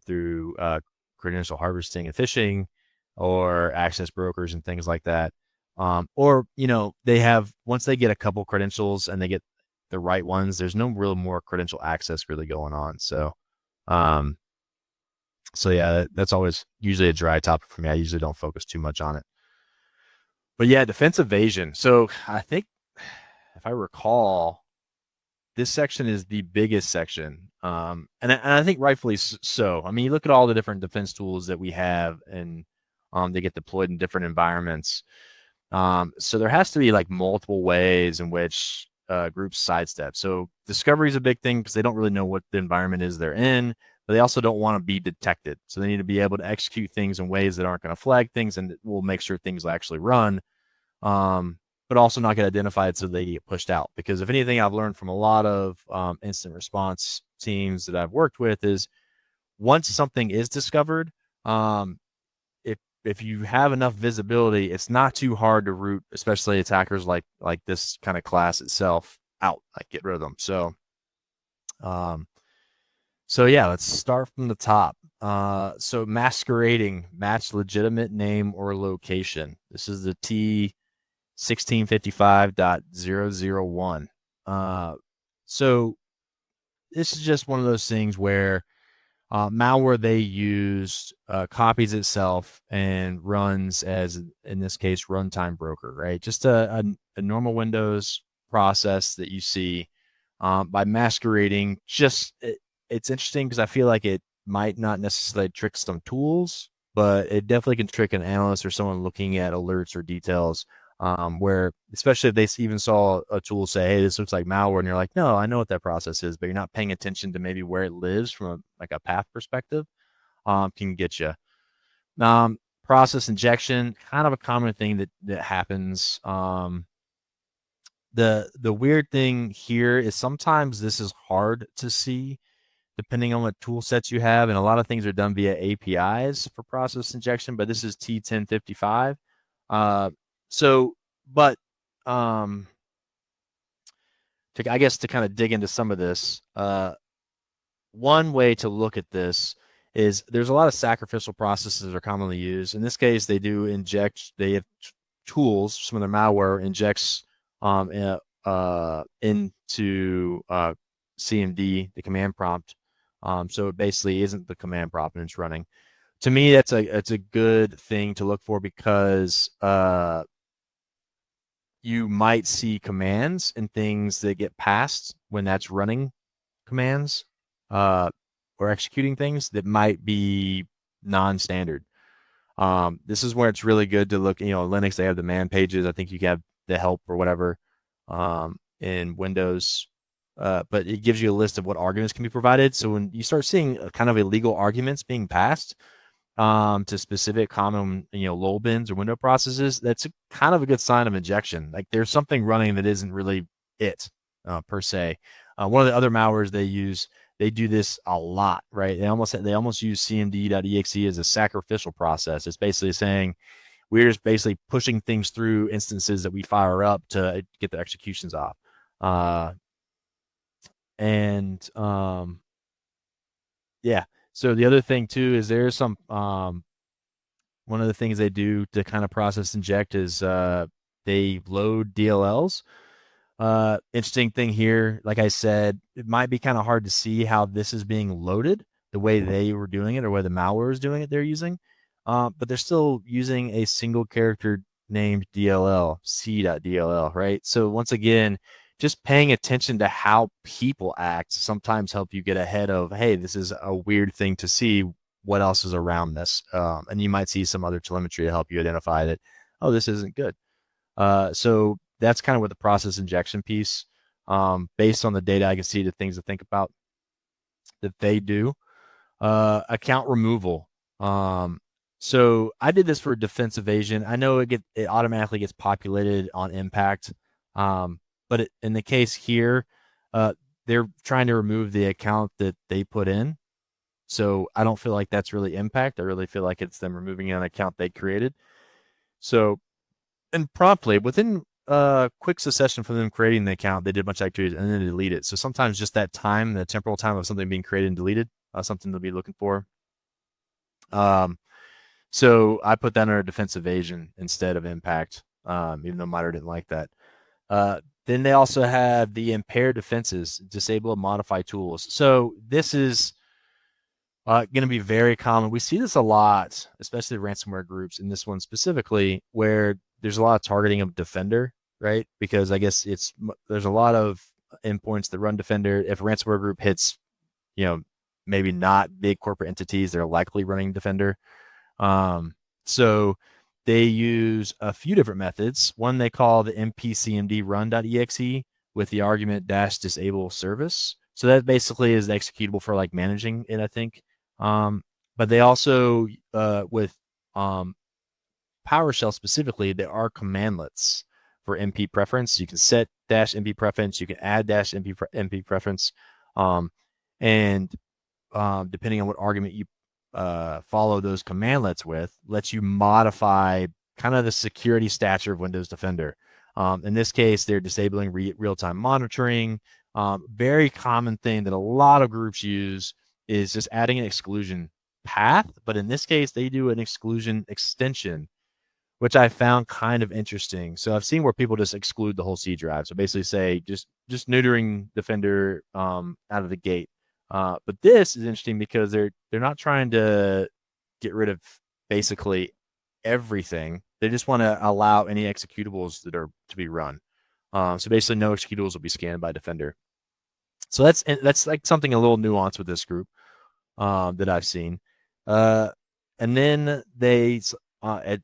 through credential harvesting and phishing, or access brokers and things like that. Or, they have, once they get a couple credentials and they get the right ones, there's no real more credential access really going on. Um, so yeah, that's always usually a dry topic for me. I usually don't focus too much on it. But yeah, defense evasion. So I think, if I recall, this section is the biggest section, and I think rightfully so. I mean, you look at all the different defense tools that we have, and they get deployed in different environments. So there has to be like multiple ways in which groups sidestep. So discovery is a big thing because they don't really know what the environment is they're in, but they also don't want to be detected. So they need to be able to execute things in ways that aren't going to flag things and will make sure things will actually run. But also not get identified so they get pushed out. Because if anything I've learned from a lot of instant response teams that I've worked with is, once something is discovered, if you have enough visibility, it's not too hard to root, especially attackers like this kind of class itself, out, like get rid of them. So yeah, let's start from the top. So masquerading, match legitimate name or location. This is the T1655.001. So this is just one of those things where malware they use copies itself and runs as, in this case, runtime broker, right? Just a normal Windows process that you see by masquerading. It's interesting because I feel like it might not necessarily trick some tools, but it definitely can trick an analyst or someone looking at alerts or details, where, especially if they even saw a tool say, hey, this looks like malware, and you're like, no, I know what that process is, but you're not paying attention to maybe where it lives from a path perspective, can get you. Process injection, kind of a common thing that happens. The weird thing here is sometimes this is hard to see depending on what tool sets you have, and a lot of things are done via APIs for process injection, but this is T1055. But I guess to kind of dig into some of this, one way to look at this is there's a lot of sacrificial processes that are commonly used. In this case, they have tools, some of their malware injects into CMD, the command prompt. So it basically isn't the command prompt and it's running. To me, that's a good thing to look for because you might see commands and things that get passed when that's running commands or executing things that might be non-standard. This is where it's really good to look. Linux, they have the man pages. I think you have the help or whatever in Windows. But it gives you a list of what arguments can be provided. So when you start seeing kind of illegal arguments being passed to specific common, lull bins or window processes, that's kind of a good sign of injection. Like there's something running that isn't really it per se. One of the other malwares they use, they do this a lot, right? They almost use cmd.exe as a sacrificial process. It's basically saying we're just basically pushing things through instances that we fire up to get the executions off. Yeah. So the other thing too is there's some one of the things they do to kind of process inject is they load DLLs. Interesting thing here, like I said, it might be kind of hard to see how this is being loaded the way they were doing it or where the malware is doing it they're using. But they're still using a single character named DLL, c.dll, right? So once again, just paying attention to how people act sometimes help you get ahead of, hey, this is a weird thing to see. What else is around this? And you might see some other telemetry to help you identify that, oh, this isn't good. So that's kind of what the process injection piece, based on the data I can see the things to think about that they do. Account removal. So I did this for defense evasion. I know it automatically gets populated on impact. But in the case here, they're trying to remove the account that they put in. So I don't feel like that's really impact. I really feel like it's them removing an account they created. So, and promptly within quick succession from them creating the account, they did a bunch of activities and then they delete it. So sometimes just that time, the temporal time of something being created and deleted, something to be looking for. So I put that under defense evasion instead of impact, even though MITRE didn't like that. Then they also have the impaired defenses, disable and modify tools. So this is going to be very common. We see this a lot, especially ransomware groups, in this one specifically, where there's a lot of targeting of Defender, right? Because I guess there's a lot of endpoints that run Defender. If a ransomware group hits, maybe not big corporate entities, they're likely running Defender. So they use a few different methods. One they call the mpcmd run.exe with the argument -disable service. So that basically is the executable for like managing it, I think. But they also, with PowerShell specifically, there are commandlets for MP preference. You can set -MP preference. You can add -MP preference. And depending on what argument you follow those commandlets with, lets you modify kind of the security stature of Windows Defender. In this case, they're disabling real-time monitoring. Very common thing that a lot of groups use is just adding an exclusion path, but in this case, they do an exclusion extension, which I found kind of interesting. So I've seen where people just exclude the whole C drive. So basically say just neutering Defender out of the gate. But this is interesting because they're not trying to get rid of basically everything. They just want to allow any executables that are to be run. So basically, no executables will be scanned by Defender. So that's like something a little nuanced with this group that I've seen. And then they at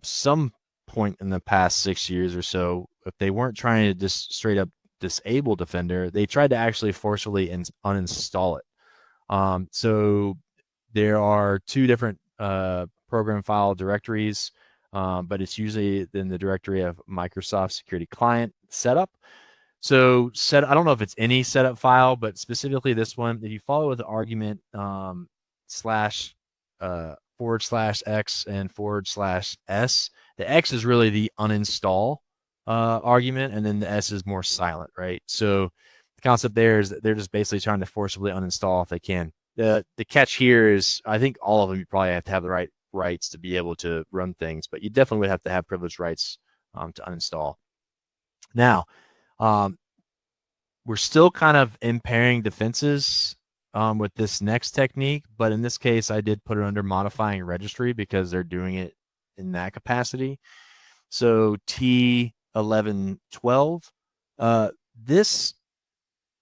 some point in the past 6 years or so, if they weren't trying to just straight up disable Defender, they tried to actually forcefully uninstall it. So there are two different program file directories, but it's usually in the directory of Microsoft Security Client setup. So I don't know if it's any setup file, but specifically this one, if you follow with the argument // X and /S, the X is really the uninstall argument, and then the S is more silent, right? So the concept there is that they're just basically trying to forcibly uninstall if they can. The catch here is I think all of them you probably have to have the right rights to be able to run things, but you definitely would have to have privileged rights to uninstall. Now, We're still kind of impairing defenses with this next technique, but in this case, I did put it under modifying registry because they're doing it in that capacity. So T1112, this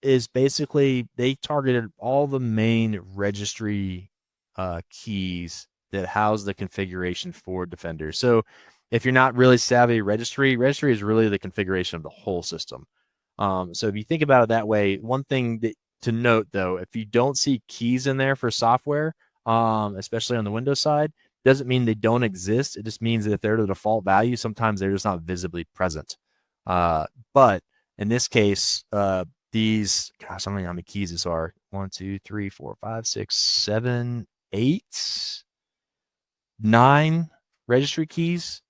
is basically they targeted all the main registry keys that house the configuration for Defender. So if you're not really savvy registry is really the configuration of the whole system. So if you think about it that way, one thing that to note though, if you don't see keys in there for software, especially on the Windows side, doesn't mean they don't exist. It just means that if they're the default value, sometimes they're just not visibly present. But in this case, these, gosh, I don't know how many keys this are. 1, 2, 3, 4, 5, 6, 7, 8, 9 registry keys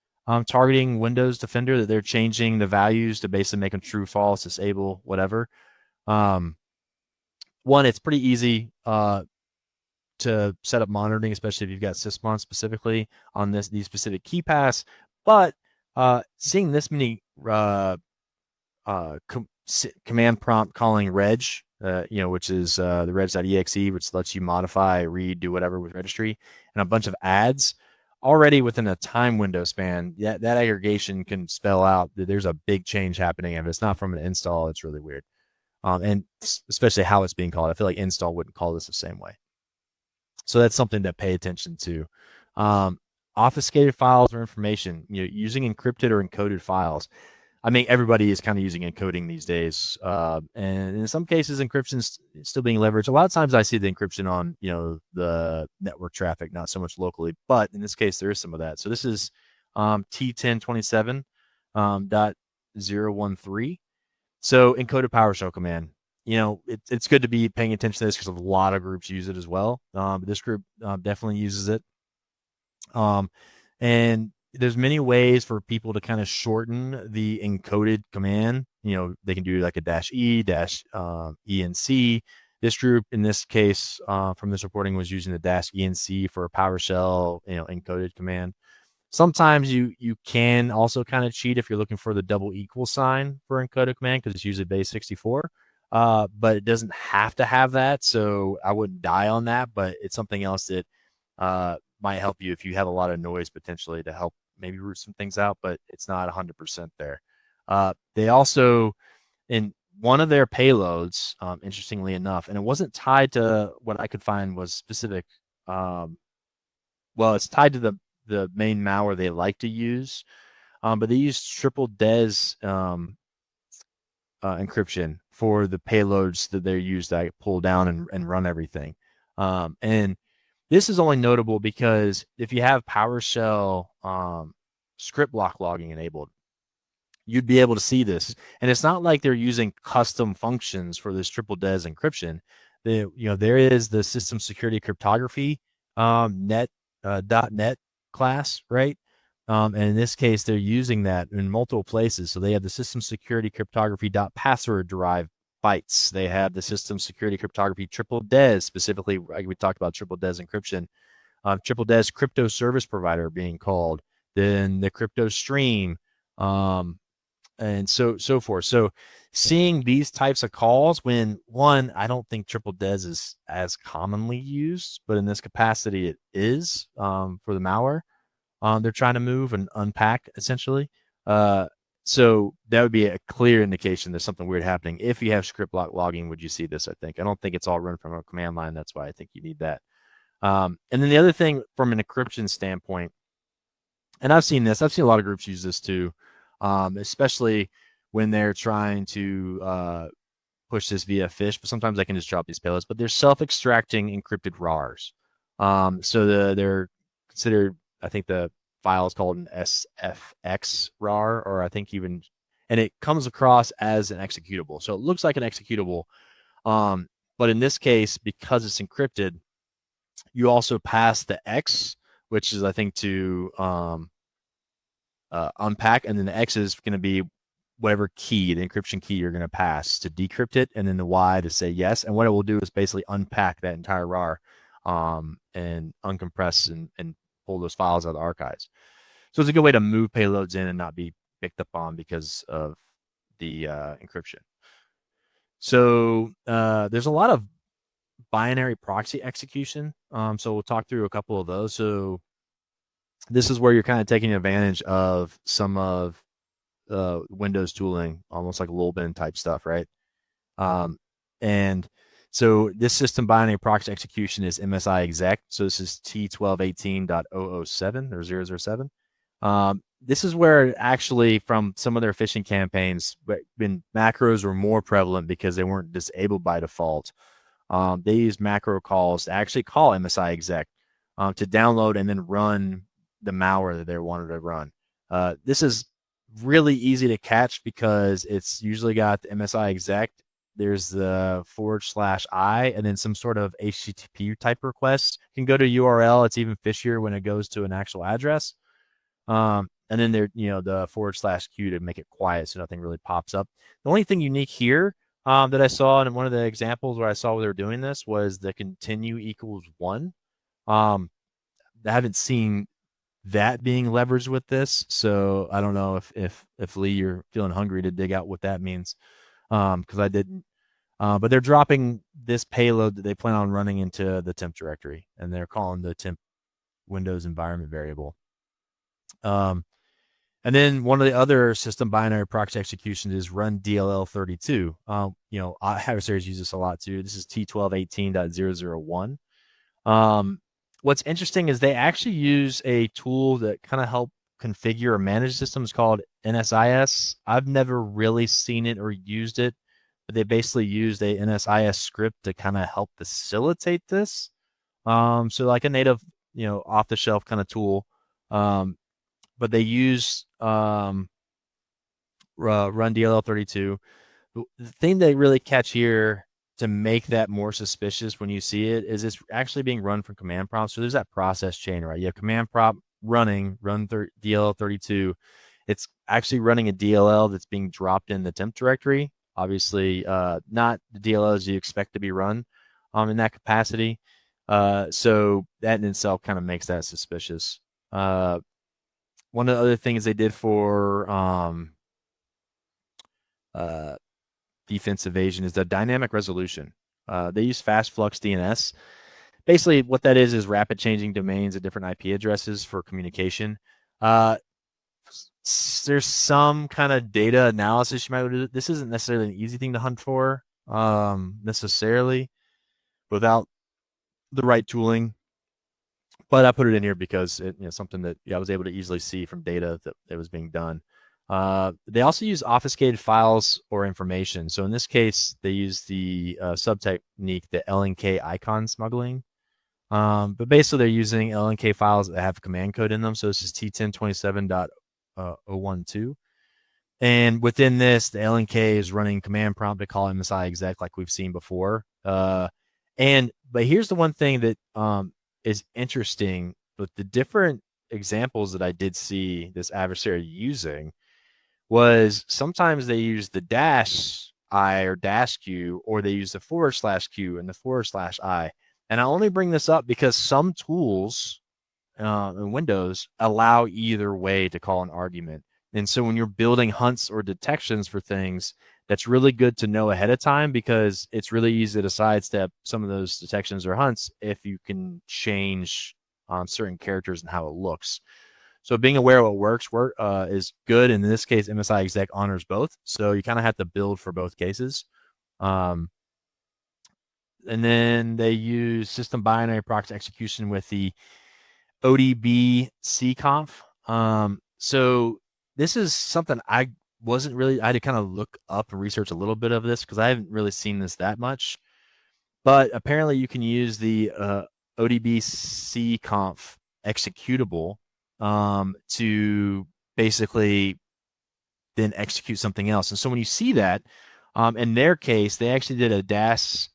targeting Windows Defender that they're changing the values to basically make them true, false, disable, whatever. One, it's pretty easy to set up monitoring, especially if you've got sysmon specifically on these specific key paths. But seeing this many command prompt calling reg, which is the reg.exe, which lets you modify, read, do whatever with registry, and a bunch of adds, already within a time window span, that aggregation can spell out that there's a big change happening. If it's not from an install, it's really weird. And especially how it's being called. I feel like install wouldn't call this the same way. So that's something to pay attention to. Obfuscated files or information, using encrypted or encoded files. I mean, everybody is kind of using encoding these days, and in some cases, encryption is still being leveraged. A lot of times, I see the encryption on the network traffic, not so much locally. But in this case, there is some of that. So this is T1027.013. So encoded PowerShell command. It's good to be paying attention to this because a lot of groups use it as well. But this group definitely uses it. And there's many ways for people to kind of shorten the encoded command. They can do like a -E, -ENC. This group, in this case, from this reporting, was using the -ENC for a PowerShell, encoded command. Sometimes you can also kind of cheat if you're looking for the double equal sign for encoded command because it's usually base 64. But it doesn't have to have that, so I wouldn't die on that. But it's something else that might help you if you have a lot of noise potentially to help maybe root some things out, but it's not 100% there. They also, in one of their payloads, interestingly enough, and it wasn't tied to what I could find was specific. It's tied to the main malware they like to use, but they use triple DES encryption for the payloads that they're used to pull down and run everything. And this is only notable because if you have PowerShell script block logging enabled, you'd be able to see this. And it's not like they're using custom functions for this triple DES encryption. There is the system security cryptography .NET class, right? And in this case, they're using that in multiple places. So they have the system security cryptography .password derived bytes. They have the system security cryptography triple DES, specifically, we talked about triple DES encryption, triple DES crypto service provider being called, then the crypto stream, and so forth. So seeing these types of calls when, one, I don't think triple DES is as commonly used, but in this capacity it is for the malware they're trying to move and unpack essentially. So that would be a clear indication there's something weird happening. If you have script block logging, would you see this? I don't think it's all run from a command line. That's why I think you need that. And then the other thing from an encryption standpoint, and I've seen a lot of groups use this too, especially when they're trying to push this via fish, but sometimes I can just drop these payloads, but they're self-extracting encrypted RARs. So they're considered, I think the file is called an SFX RAR, or I think even, and it comes across as an executable. So it looks like an executable. But in this case, because it's encrypted, you also pass the X, which is, I think, to unpack, and then the X is going to be whatever key, the encryption key you're going to pass to decrypt it, and then the Y to say yes. And what it will do is basically unpack that entire RAR and uncompress and pull those files out of the archives. So it's a good way to move payloads in and not be picked up on because of the encryption. So there's a lot of binary proxy execution. So we'll talk through a couple of those. So this is where you're kind of taking advantage of some of Windows tooling, almost like Lulbin type stuff, right? And so this system binary proxy execution is MSI exec. So this is T1218.007 or 007. This is where actually from some of their phishing campaigns, when macros were more prevalent because they weren't disabled by default, they use macro calls to actually call MSI exec to download and then run the malware that they wanted to run. This is really easy to catch because it's usually got the MSI exec. There's the /I and then some sort of HTTP type request. You can go to URL. It's even fishier when it goes to an actual address. And then there, the /Q to make it quiet so nothing really pops up. The only thing unique here that I saw in one of the examples where I saw where they were doing this was the continue equals 1. I haven't seen that being leveraged with this, so I don't know if Lee, you're feeling hungry to dig out what that means, because I didn't. But they're dropping this payload that they plan on running into the temp directory, and they're calling the temp Windows environment variable. And then one of the other system binary proxy executions is run DLL32. Adversaries use this a lot too. This is T1218.001. What's interesting is they actually use a tool that kind of help configure or manage systems called NSIS. I've never really seen it or used it, but they basically used a NSIS script to kind of help facilitate this. So like a native, off the shelf kind of tool. But they use run DLL32. The thing they really catch here to make that more suspicious when you see it is it's actually being run from command prompt. So there's that process chain, right? You have command prompt run DLL32. It's actually running a DLL that's being dropped in the temp directory. Obviously, not the DLLs you expect to be run in that capacity. So that in itself kind of makes that suspicious. One of the other things they did for defense evasion is the dynamic resolution. They use fast flux DNS. Basically, what that is rapid changing domains of different IP addresses for communication. There's some kind of data analysis you might do. This isn't necessarily an easy thing to hunt for necessarily without the right tooling. But I put it in here because it's something that I was able to easily see from data that was being done. They also use obfuscated files or information. So in this case, they use the subtechnique, the LNK icon smuggling. But basically, they're using LNK files that have command code in them. So this is T1027.012. And within this, the LNK is running command prompt to call MSI exec like we've seen before. But here's the one thing that is interesting with the different examples that I did see this adversary using was sometimes they use the -I or -Q, or they use the /Q and the /I. And I only bring this up because some tools in Windows allow either way to call an argument. And so when you're building hunts or detections for things, that's really good to know ahead of time because it's really easy to sidestep some of those detections or hunts if you can change certain characters and how it looks. So being aware of what works is good. And in this case, MSI exec honors both. So you kind of have to build for both cases. And then they use system binary proxy execution with the ODB CConf. So this is something I had to kind of look up and research a little bit of this because I haven't really seen this that much. But apparently you can use the ODB CConf executable to basically then execute something else. And so when you see that, in their case, they actually did a -S/C-A,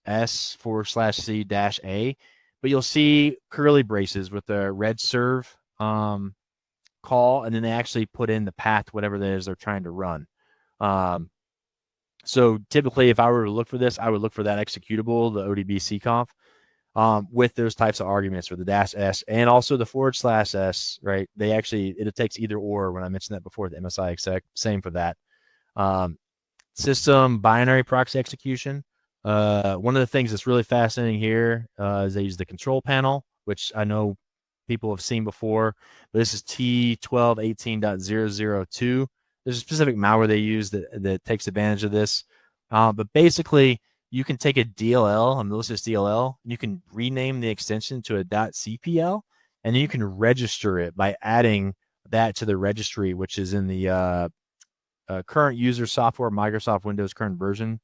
but you'll see curly braces with a red serve call, and then they actually put in the path, whatever it is they're trying to run. So typically, if I were to look for this, I would look for that executable, the ODB CConf, with those types of arguments for the -S and also the /S, right? It takes either or when I mentioned that before, the MSI exec, same for that. system binary proxy execution. One of the things that's really fascinating here is they use the control panel, which I know people have seen before. But this is T1218.002. There's a specific malware they use that takes advantage of this. But basically, you can take a DLL, a malicious DLL, and you can rename the extension to a .cpl, and then you can register it by adding that to the registry, which is in the current user software, Microsoft Windows current version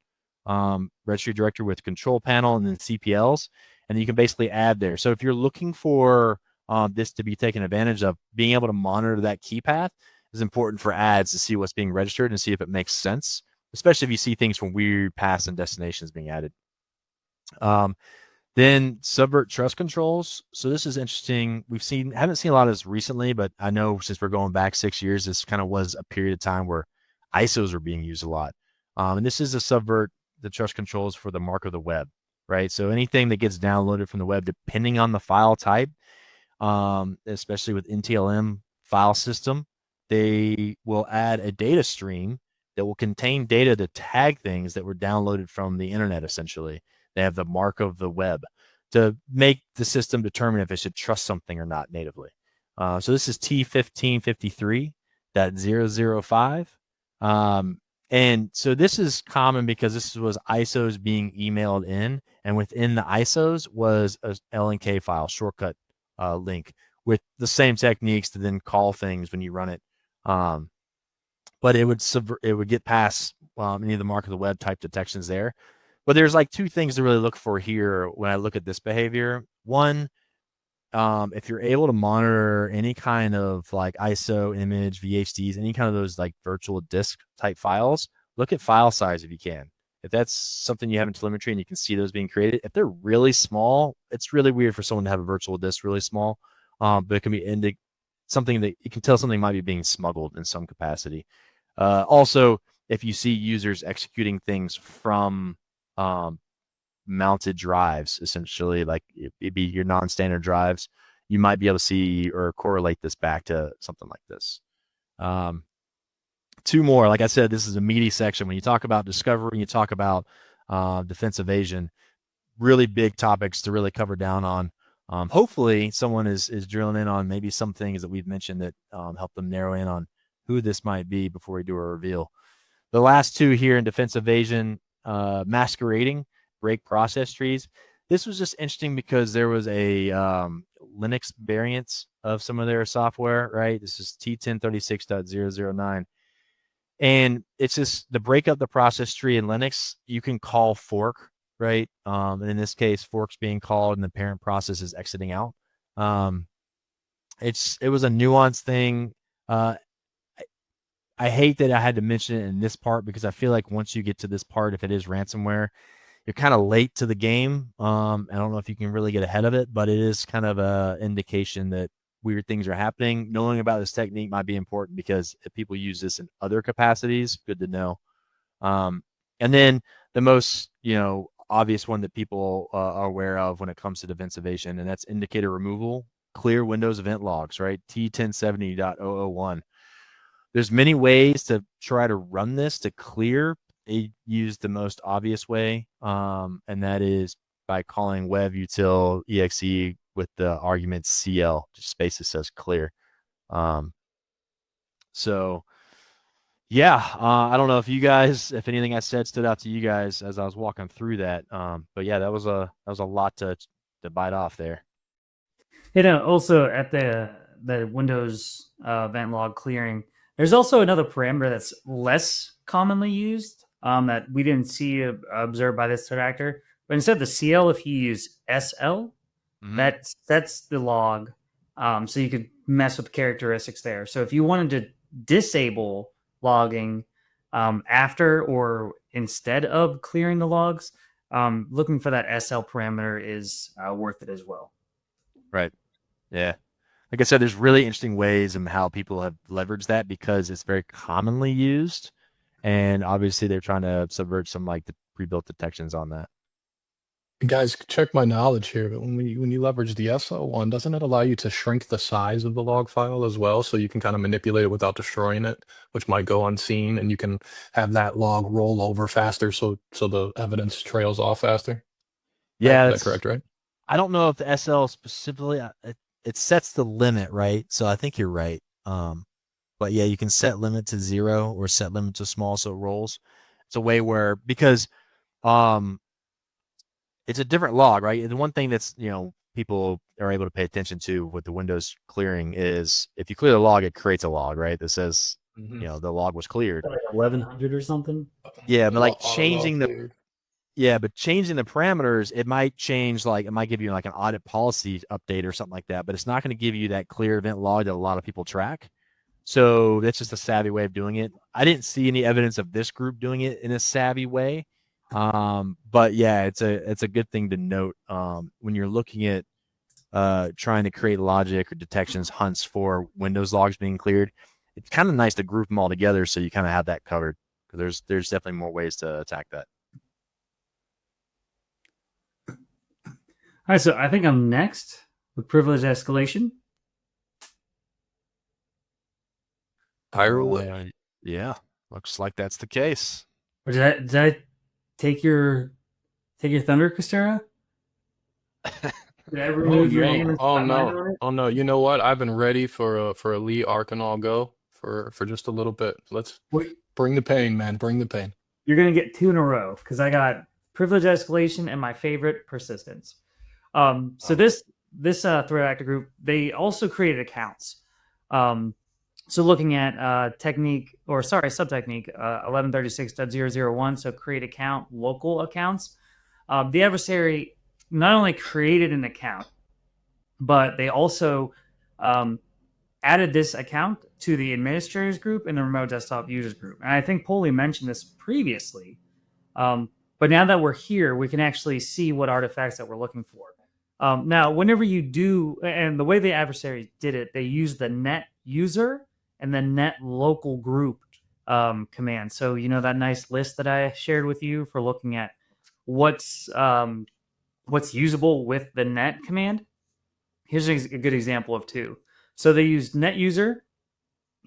registry directory with control panel and then CPLs, and you can basically add there. So if you're looking for this to be taken advantage of, being able to monitor that key path is important for ads to see what's being registered and see if it makes sense, especially if you see things from weird paths and destinations being added. Then subvert trust controls. So this is interesting. Haven't seen a lot of this recently, but I know since we're going back 6 years, this kind of was a period of time where ISOs were being used a lot. And this is a subvert the trust controls for the mark of the web, right? So anything that gets downloaded from the web, depending on the file type, especially with NTLM file system, they will add a data stream that will contain data to tag things that were downloaded from the internet, essentially. They have the mark of the web to make the system determine if it should trust something or not natively. So this is T1553.005. And so this is common because this was ISOs being emailed in, and within the ISOs was a LNK file shortcut link with the same techniques to then call things when you run it. But it would get past any of the mark of the web type detections there. But there's like two things to really look for here when I look at this behavior. One, if you're able to monitor any kind of like ISO, image, VHDs, any kind of those like virtual disk type files, look at file size if you can. If that's something you have in telemetry and you can see those being created, if they're really small, it's really weird for someone to have a virtual disk really small. But it can be something that you can tell something might be being smuggled in some capacity. Also, if you see users executing things from mounted drives, essentially, like it'd be your non-standard drives, you might be able to see or correlate this back to something like this. Two more. Like I said, this is a meaty section. When you talk about discovery, you talk about defense evasion, really big topics to really cover down on. Hopefully, someone is drilling in on maybe some things that we've mentioned that help them narrow in on who this might be before we do a reveal. The last two here in defense evasion, masquerading, break process trees. This was just interesting because there was a Linux variant of some of their software, right? This is T1036.009. And it's just the break up the process tree in Linux, you can call fork, right? And in this case, fork's being called and the parent process is exiting out. It was a nuanced thing. I hate that I had to mention it in this part because I feel like once you get to this part, if it is ransomware, you're kind of late to the game. I don't know if you can really get ahead of it, but it is kind of a indication that weird things are happening. Knowing about this technique might be important because if people use this in other capacities, good to know. And then the most, obvious one that people are aware of when it comes to defense evasion, and that's indicator removal, clear Windows event logs, right? T1070.001. There's many ways to try to run this to clear. They use the most obvious way, and that is by calling web-util exe with the argument CL, just spaces says clear. So yeah, I don't know if anything I said stood out to you guys as I was walking through that. But yeah, that was a lot to bite off there. Also at the Windows event log clearing, there's also another parameter that's less commonly used that we didn't see observed by this threat actor. But instead of the CL, if you use SL, that's the log. So you could mess with the characteristics there. So if you wanted to disable logging after or instead of clearing the logs, looking for that SL parameter is worth it as well. Right. Yeah. Like I said, there's really interesting ways in how people have leveraged that because it's very commonly used. And obviously they're trying to subvert some like the pre-built detections on that. Guys, check my knowledge here, but when you leverage the SL1, doesn't it allow you to shrink the size of the log file as well, so you can kind of manipulate it without destroying it, which might go unseen, and you can have that log roll over faster, so the evidence trails off faster. Yeah, Is that correct, right? I don't know if the SL specifically it sets the limit, right? So I think you're right. But yeah, you can set limit to 0 or set limit to small so it rolls. It's a way where because um it's a different log, right? And one thing that's, people are able to pay attention to with the Windows clearing is if you clear the log, it creates a log, right? That says, the log was cleared. Like 1100 or something. Yeah, but like Auto log cleared. changing the parameters, it might change, like it might give you like an audit policy update or something like that, but it's not going to give you that clear event log that a lot of people track. So that's just a savvy way of doing it. I didn't see any evidence of this group doing it in a savvy way. But yeah, it's a good thing to note when you're looking at trying to create logic or detections hunts for Windows logs being cleared. It's kind of nice to group them all together so you kind of have that covered, because there's definitely more ways to attack that. All right, so I think I'm next with privilege escalation. Fire away. Yeah, looks like that's the case. Or did I take your thunder, Costera? Did I remove your name? Oh no! Oh no! You know what? I've been ready for a Lee Arkanal go for just a little bit. Let's bring the pain, man. Bring the pain. You're gonna get 2 in a row because I got privilege escalation and my favorite, persistence. So this threat actor group, they also created accounts. So looking at subtechnique 1136.001, so create account, local accounts. The adversary not only created an account, but they also added this account to the administrators group and the remote desktop users group. And I think Polly mentioned this previously, but now that we're here, we can actually see what artifacts that we're looking for. Now, whenever you do, and the way the adversary did it, they used the net user and the net local group command. So, that nice list that I shared with you for looking at what's usable with the net command. Here's a good example of 2. So they use net user,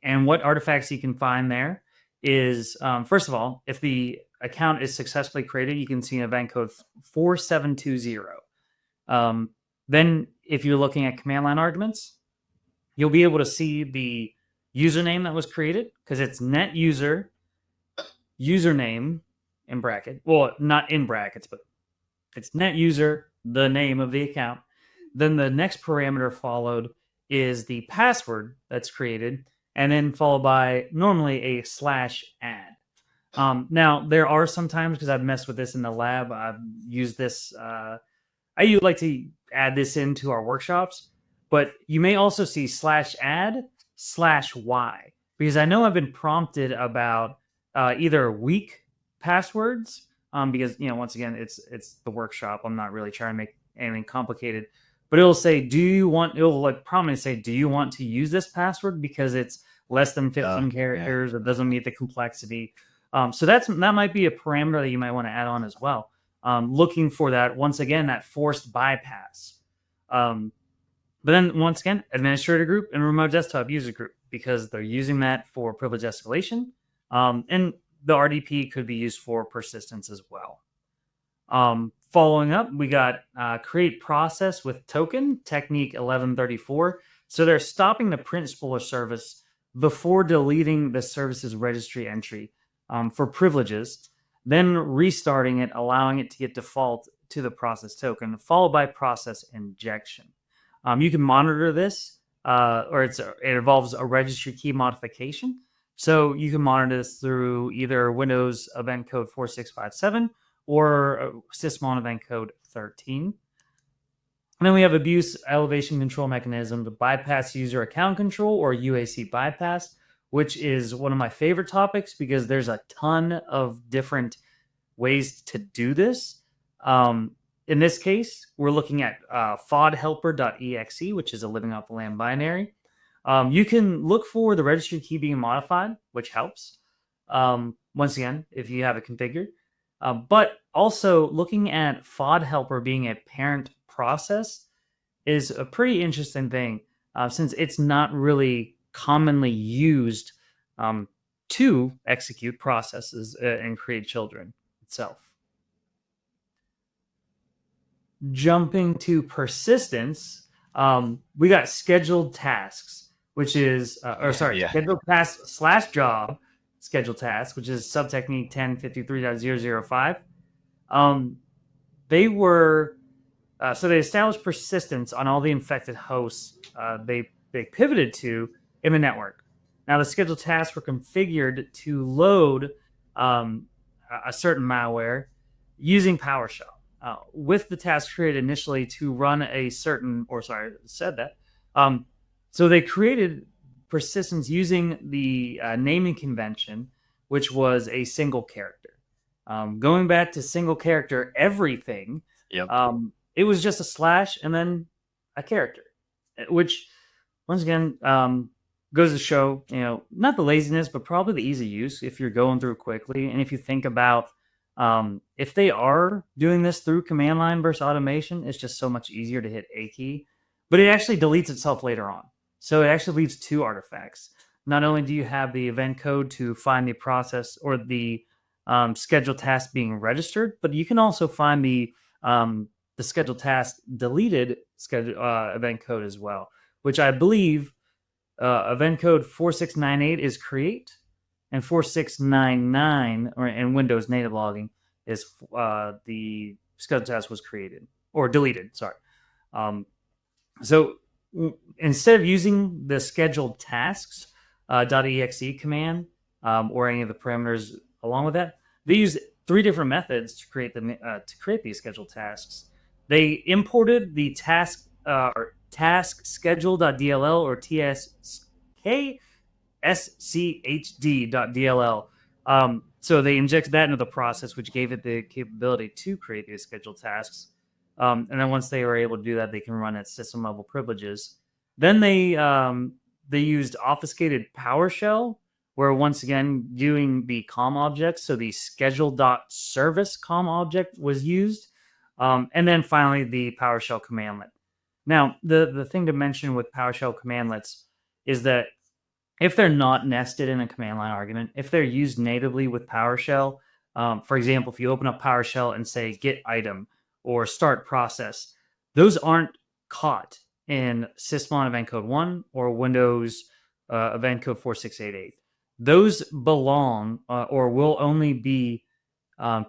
and what artifacts you can find there is, first of all, if the account is successfully created, you can see an event code 4720. Then if you're looking at command line arguments, you'll be able to see the username that was created, because it's net user, username in bracket. Well, not in brackets, but it's net user, the name of the account. Then the next parameter followed is the password that's created, and then followed by normally a /add. Now, there are some times, because I've messed with this in the lab, I've used this. I like to add this into our workshops, but you may also see /add/y, because I know I've been prompted about either weak passwords, because once again it's the workshop. I'm not really trying to make anything complicated, but it'll say, it'll like prompt me to say, do you want to use this password because it's less than 15 characters or doesn't meet the complexity. So that might be a parameter that you might want to add on as well. Looking for that, once again, that forced bypass. But then once again, administrator group and remote desktop user group, because they're using that for privilege escalation. And the RDP could be used for persistence as well. Following up, we got create process with token, technique 1134. So they're stopping the print spooler service before deleting the service's registry entry for privileges, then restarting it, allowing it to get default to the process token, followed by process injection. You can monitor this, or it involves a registry key modification. So you can monitor this through either Windows event code 4657 or sysmon event code 13. And then we have abuse elevation control mechanism to bypass user account control, or UAC bypass, which is one of my favorite topics because there's a ton of different ways to do this. In this case, we're looking at fodhelper.exe, which is a living off the land binary. You can look for the registry key being modified, which helps. Once again, if you have it configured. But Also, looking at FOD helper being a parent process is a pretty interesting thing, since it's not really commonly used to execute processes and create children itself. Jumping to persistence, we got scheduled tasks, which is, scheduled task slash job scheduled task, which is subtechnique 1053.005. They were so they established persistence on all the infected hosts they pivoted to in the network. Now, the scheduled tasks were configured to load a certain malware using PowerShell. With the task created initially to run a certain, so they created persistence using the naming convention, which was a single character. Going back to single character everything, it was just a slash and then a character, which once again goes to show, not the laziness, but probably the easy use if you're going through quickly. And if you think about if they are doing this through command line versus automation, it's just so much easier to hit A key, but it actually deletes itself later on. So it actually leaves two artifacts. Not only do you have the event code to find the process or the scheduled task being registered, but you can also find the scheduled task deleted event code as well, which I believe event code 4698 is create, and 4699 or in Windows native logging is the scheduled task was created or deleted. Sorry. So instead of using the scheduled tasks .exe command or any of the parameters along with that, they use three different methods to create these scheduled tasks. They imported the task schedule.dll or tskschd.dll. So they injected that into the process, which gave it the capability to create these scheduled tasks. And then once they were able to do that, they can run at system level privileges. Then they used obfuscated PowerShell, where once again doing the COM object, so the schedule.service COM object was used. And then finally the PowerShell commandlet. Now, the thing to mention with PowerShell commandlets is that if they're not nested in a command line argument, if they're used natively with PowerShell, for example, if you open up PowerShell and say get item or start process, those aren't caught in Sysmon event code 1 or Windows event code 4688. Those belong or will only be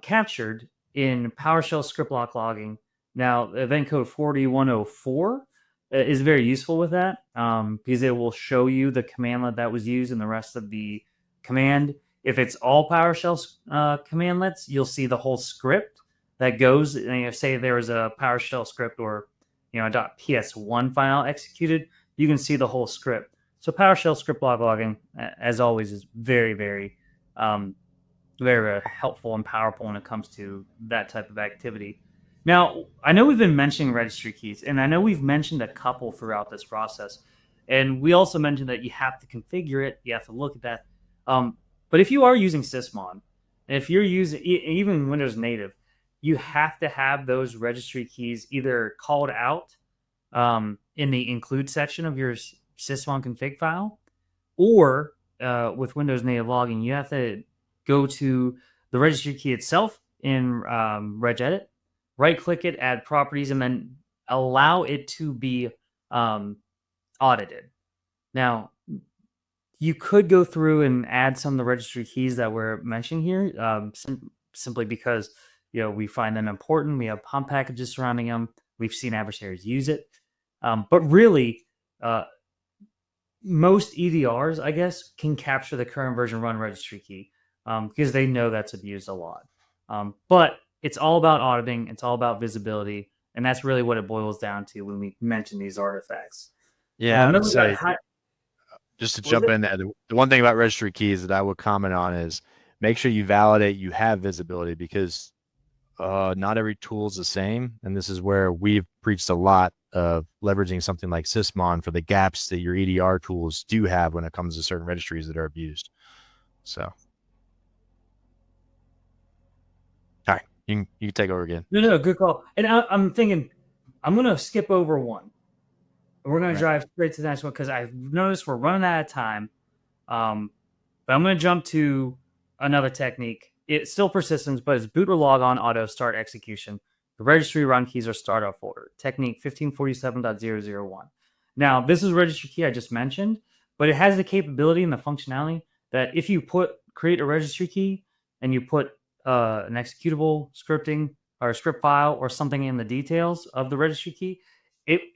captured in PowerShell script block logging. Now, event code 4104 is very useful with that because it will show you the commandlet that was used and the rest of the command. If it's all PowerShell commandlets, you'll see the whole script that goes. Say there was a PowerShell script or a .ps1 file executed, you can see the whole script. So PowerShell script block logging, as always, is very, very, very helpful and powerful when it comes to that type of activity. Now, I know we've been mentioning registry keys, and I know we've mentioned a couple throughout this process. And we also mentioned that you have to configure it, you have to look at that. But if you are using Sysmon, if you're using even Windows native, you have to have those registry keys either called out in the include section of your Sysmon config file, or with Windows native logging, you have to go to the registry key itself in regedit, right-click it, add properties, and then allow it to be audited. Now, you could go through and add some of the registry keys that we're mentioning here, simply because we find them important. We have POM packages surrounding them. We've seen adversaries use it. But really, most EDRs, I guess, can capture the current version run registry key because they know that's abused a lot. But it's all about auditing. It's all about visibility. And that's really what it boils down to when we mention these artifacts. Yeah, just to jump in there, the one thing about registry keys that I would comment on is make sure you validate you have visibility, because not every tool is the same. And this is where we've preached a lot of leveraging something like Sysmon for the gaps that your EDR tools do have when it comes to certain registries that are abused. So, all right. You can take over again. No, good call. And I'm thinking, I'm gonna skip over one. We're gonna Right. drive straight to the next one because I've noticed we're running out of time. But I'm gonna jump to another technique. It's still persistence, but it's boot or log on auto start execution. The registry run keys are start off folder. Technique 1547.001. Now, this is registry key I just mentioned, but it has the capability and the functionality that if you create a registry key and you put an executable scripting or a script file or something in the details of the registry key,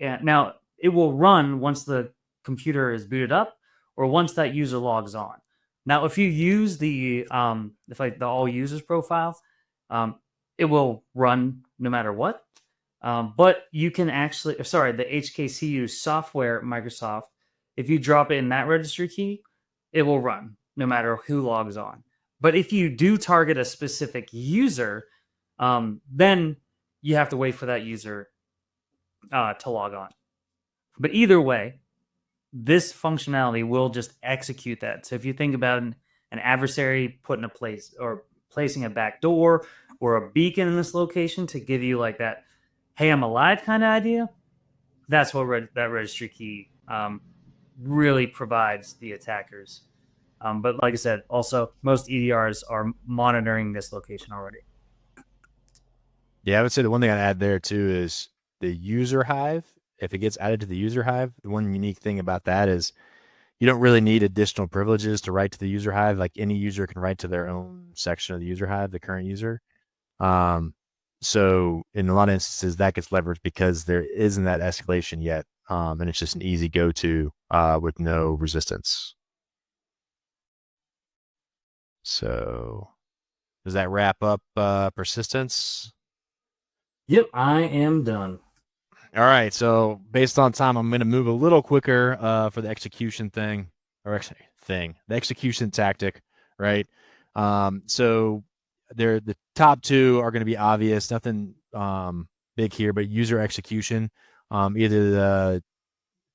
now it will run once the computer is booted up or once that user logs on. Now, if you use the all users profile, it will run no matter what. But you can actually, sorry, the HKCU software Microsoft, if you drop it in that registry key, it will run no matter who logs on. But if you do target a specific user, then you have to wait for that user to log on. But either way, this functionality will just execute that. So if you think about an adversary putting a place or placing a backdoor or a beacon in this location to give you like that, hey, I'm alive kind of idea, that's what that registry key really provides the attackers. But like I said, also most EDRs are monitoring this location already. Yeah, I would say the one thing I'd add there too is the user hive. If it gets added to the user hive, the one unique thing about that is you don't really need additional privileges to write to the user hive. Like any user can write to their own section of the user hive, the current user. Um, so in a lot of instances, that gets leveraged because there isn't that escalation yet, and it's just an easy go-to with no resistance. So does that wrap up persistence? Yep, I am done. All right. So based on time, I'm going to move a little quicker for the execution thing, the execution tactic, right? So the top two are going to be obvious, nothing big here, but user execution, either the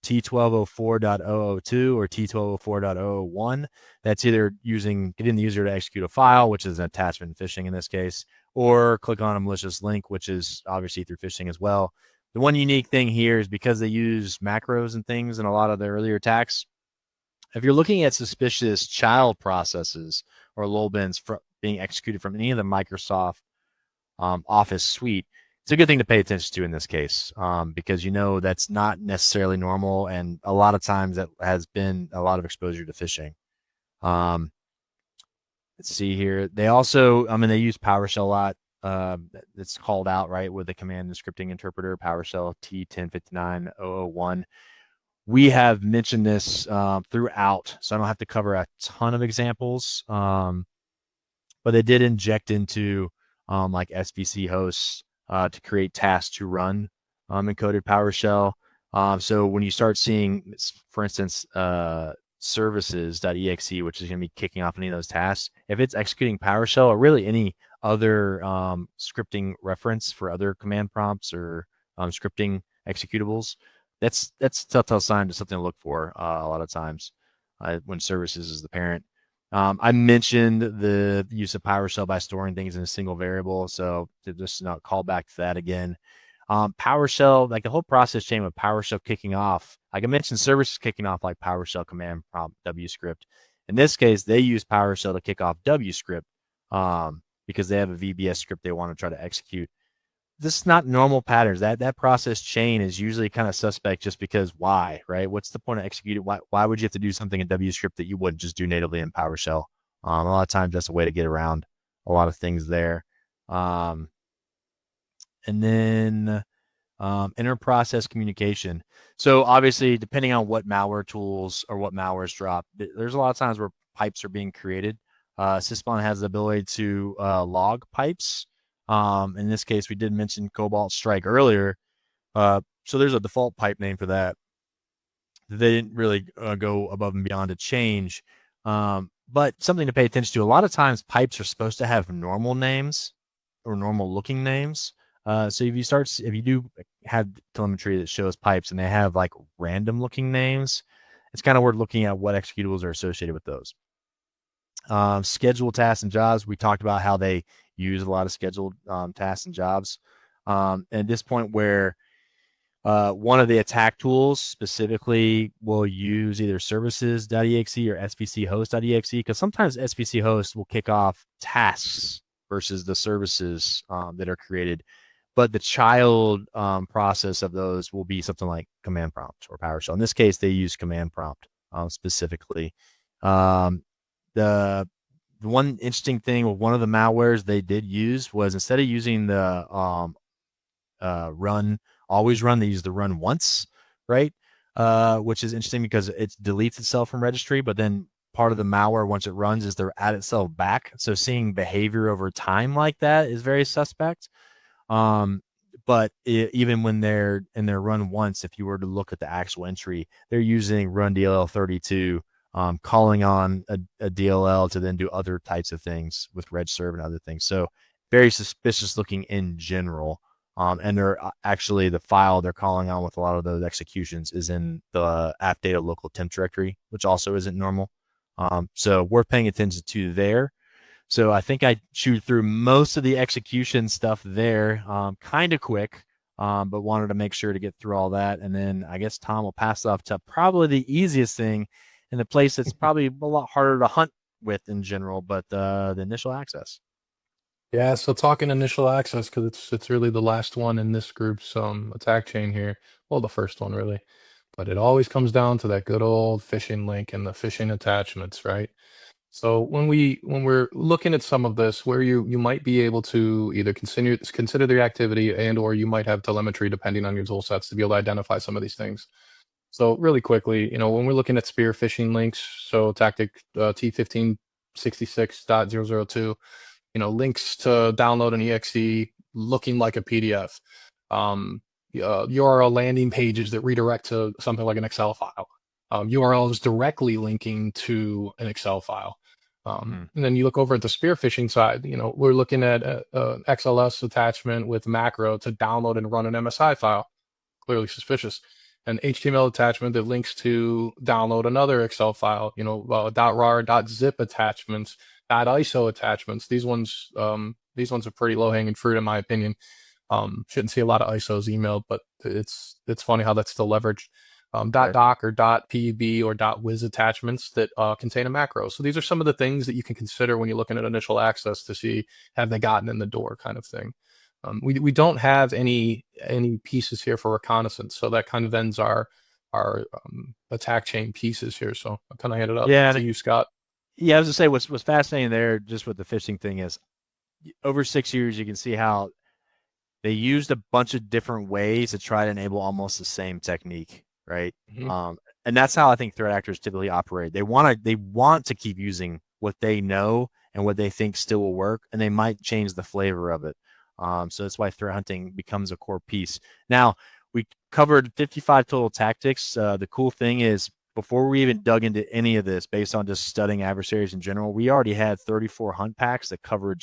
T1204.002 or T1204.001. That's either getting the user to execute a file, which is an attachment phishing in this case, or click on a malicious link, which is obviously through phishing as well. The one unique thing here is because they use macros and things in a lot of the earlier attacks, if you're looking at suspicious child processes or LOL bins being executed from any of the Microsoft Office suite, it's a good thing to pay attention to in this case because that's not necessarily normal, and a lot of times that has been a lot of exposure to phishing. Let's see here. They also, they use PowerShell a lot. It's called out right with the command and scripting interpreter, PowerShell T1059.001. We have mentioned this throughout, so I don't have to cover a ton of examples. But they did inject into like SVC hosts to create tasks to run encoded PowerShell. So when you start seeing, for instance, services.exe, which is going to be kicking off any of those tasks, if it's executing PowerShell or really any other scripting reference for other command prompts or scripting executables, that's a telltale sign to something to look for a lot of times when services is the parent. I mentioned the use of PowerShell by storing things in a single variable, so to just not call back to that again. PowerShell, like the whole process chain with PowerShell kicking off, like I mentioned, services kicking off like PowerShell command prompt WScript. In this case, they use PowerShell to kick off WScript because they have a VBS script they want to try to execute. This is not normal patterns. That process chain is usually kind of suspect just because why, right? What's the point of executing? Why would you have to do something in WScript that you wouldn't just do natively in PowerShell? A lot of times that's a way to get around a lot of things there. And then inter-process communication. So obviously, depending on what malware tools or what malware is dropped, there's a lot of times where pipes are being created. Syspawn has the ability to log pipes. In this case, we did mention Cobalt Strike earlier. So there's a default pipe name for that. They didn't really go above and beyond to change. But something to pay attention to, a lot of times pipes are supposed to have normal names or normal looking names. So if you do have telemetry that shows pipes and they have like random looking names, it's kind of worth looking at what executables are associated with those. Scheduled tasks and jobs. We talked about how they use a lot of scheduled tasks and jobs. And at this point where one of the attack tools specifically will use either services.exe or svc host.exe, because sometimes svc host will kick off tasks versus the services that are created. But the child process of those will be something like command prompt or PowerShell. In this case, they use command prompt specifically. Um, the one interesting thing with one of the malwares they did use was, instead of using the always run, they use the run once, right? Which is interesting because it deletes itself from registry, but then part of the malware, once it runs, is to add itself back. So seeing behavior over time like that is very suspect. But even when they're in their run once, if you were to look at the actual entry, they're using run DLL32, calling on a DLL to then do other types of things with regserve and other things. So very suspicious looking in general. And they're actually, the file they're calling on with a lot of those executions is in the app data local temp directory, which also isn't normal. So worth paying attention to there. So I think I chewed through most of the execution stuff there, kind of quick, but wanted to make sure to get through all that. And then I guess Tom will pass it off to probably the easiest thing, and the place that's probably a lot harder to hunt with in general, but the initial access. Yeah, so talking initial access, because it's really the last one in this group's attack chain here. Well, the first one really, but it always comes down to that good old phishing link and the phishing attachments, right? So when we're looking at some of this, where you might be able to either consider the activity, and or you might have telemetry depending on your tool sets to be able to identify some of these things. So really quickly, when we're looking at spear phishing links, so tactic T1566.002, links to download an exe looking like a PDF, URL landing pages that redirect to something like an Excel file, URLs directly linking to an Excel file. And then you look over at the spear phishing side, we're looking at XLS attachment with macro to download and run an MSI file, clearly suspicious. An HTML attachment that links to download another Excel file, .rar, .zip attachments, .iso attachments. These ones are pretty low hanging fruit in my opinion. Shouldn't see a lot of ISOs emailed, but it's funny how that's still leveraged. .doc or .pub or .wiz attachments that contain a macro. So these are some of the things that you can consider when you're looking at initial access to see, have they gotten in the door, kind of thing. We don't have any pieces here for reconnaissance, so that kind of ends our attack chain pieces here. So I'll kind of hand it up to you, Scott. Yeah, I was gonna say what's fascinating there, just with the phishing thing, is over 6 years you can see how they used a bunch of different ways to try to enable almost the same technique, right? Mm-hmm. And that's how I think threat actors typically operate. They want to keep using what they know and what they think still will work, and they might change the flavor of it. So that's why threat hunting becomes a core piece. Now, we covered 55 total tactics. The cool thing is, before we even dug into any of this, based on just studying adversaries in general, we already had 34 hunt packs that covered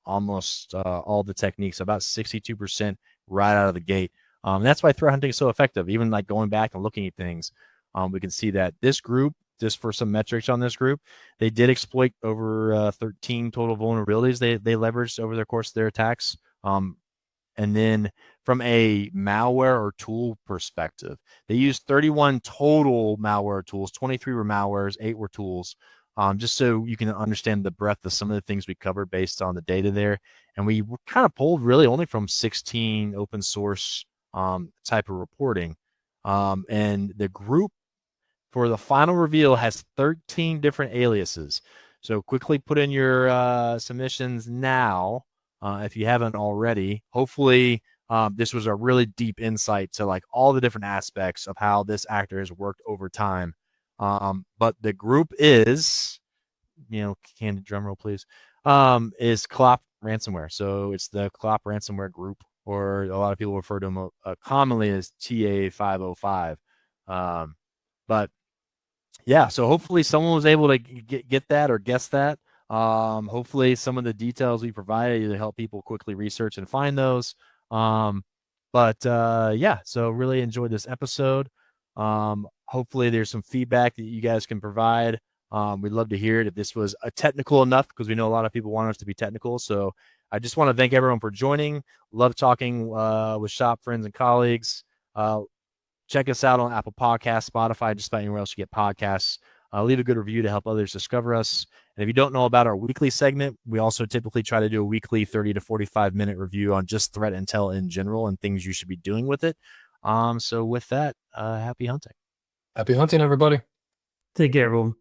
almost all the techniques, about 62% right out of the gate. That's why threat hunting is so effective. Even like going back and looking at things, we can see that this group, just for some metrics on this group, they did exploit over 13 total vulnerabilities they leveraged over the course of their attacks. And then from a malware or tool perspective, they used 31 total malware tools. 23 were malwares, 8 were tools. Just so you can understand the breadth of some of the things we covered based on the data there. And we kind of pulled really only from 16 open source type of reporting. And the group for the final reveal has 13 different aliases. So quickly put in your submissions now if you haven't already. Hopefully this was a really deep insight to like all the different aspects of how this actor has worked over time. But the group is, candid drum roll, please, is CL0P Ransomware. So it's the CL0P Ransomware group, or a lot of people refer to them commonly as TA505. But yeah, so hopefully someone was able to get that or guess that. Hopefully some of the details we provided to help people quickly research and find those. Yeah, so really enjoyed this episode. Hopefully there's some feedback that you guys can provide We'd love to hear it if this was technical enough, because we know a lot of people want us to be technical. So I just want to thank everyone for joining. Love talking with shop friends and colleagues. Check us out on Apple Podcasts, Spotify, just about anywhere else you get podcasts. Leave a good review to help others discover us. And if you don't know about our weekly segment, we also typically try to do a weekly 30 to 45-minute review on just threat intel in general and things you should be doing with it. So with that, happy hunting. Happy hunting, everybody. Take care, everyone.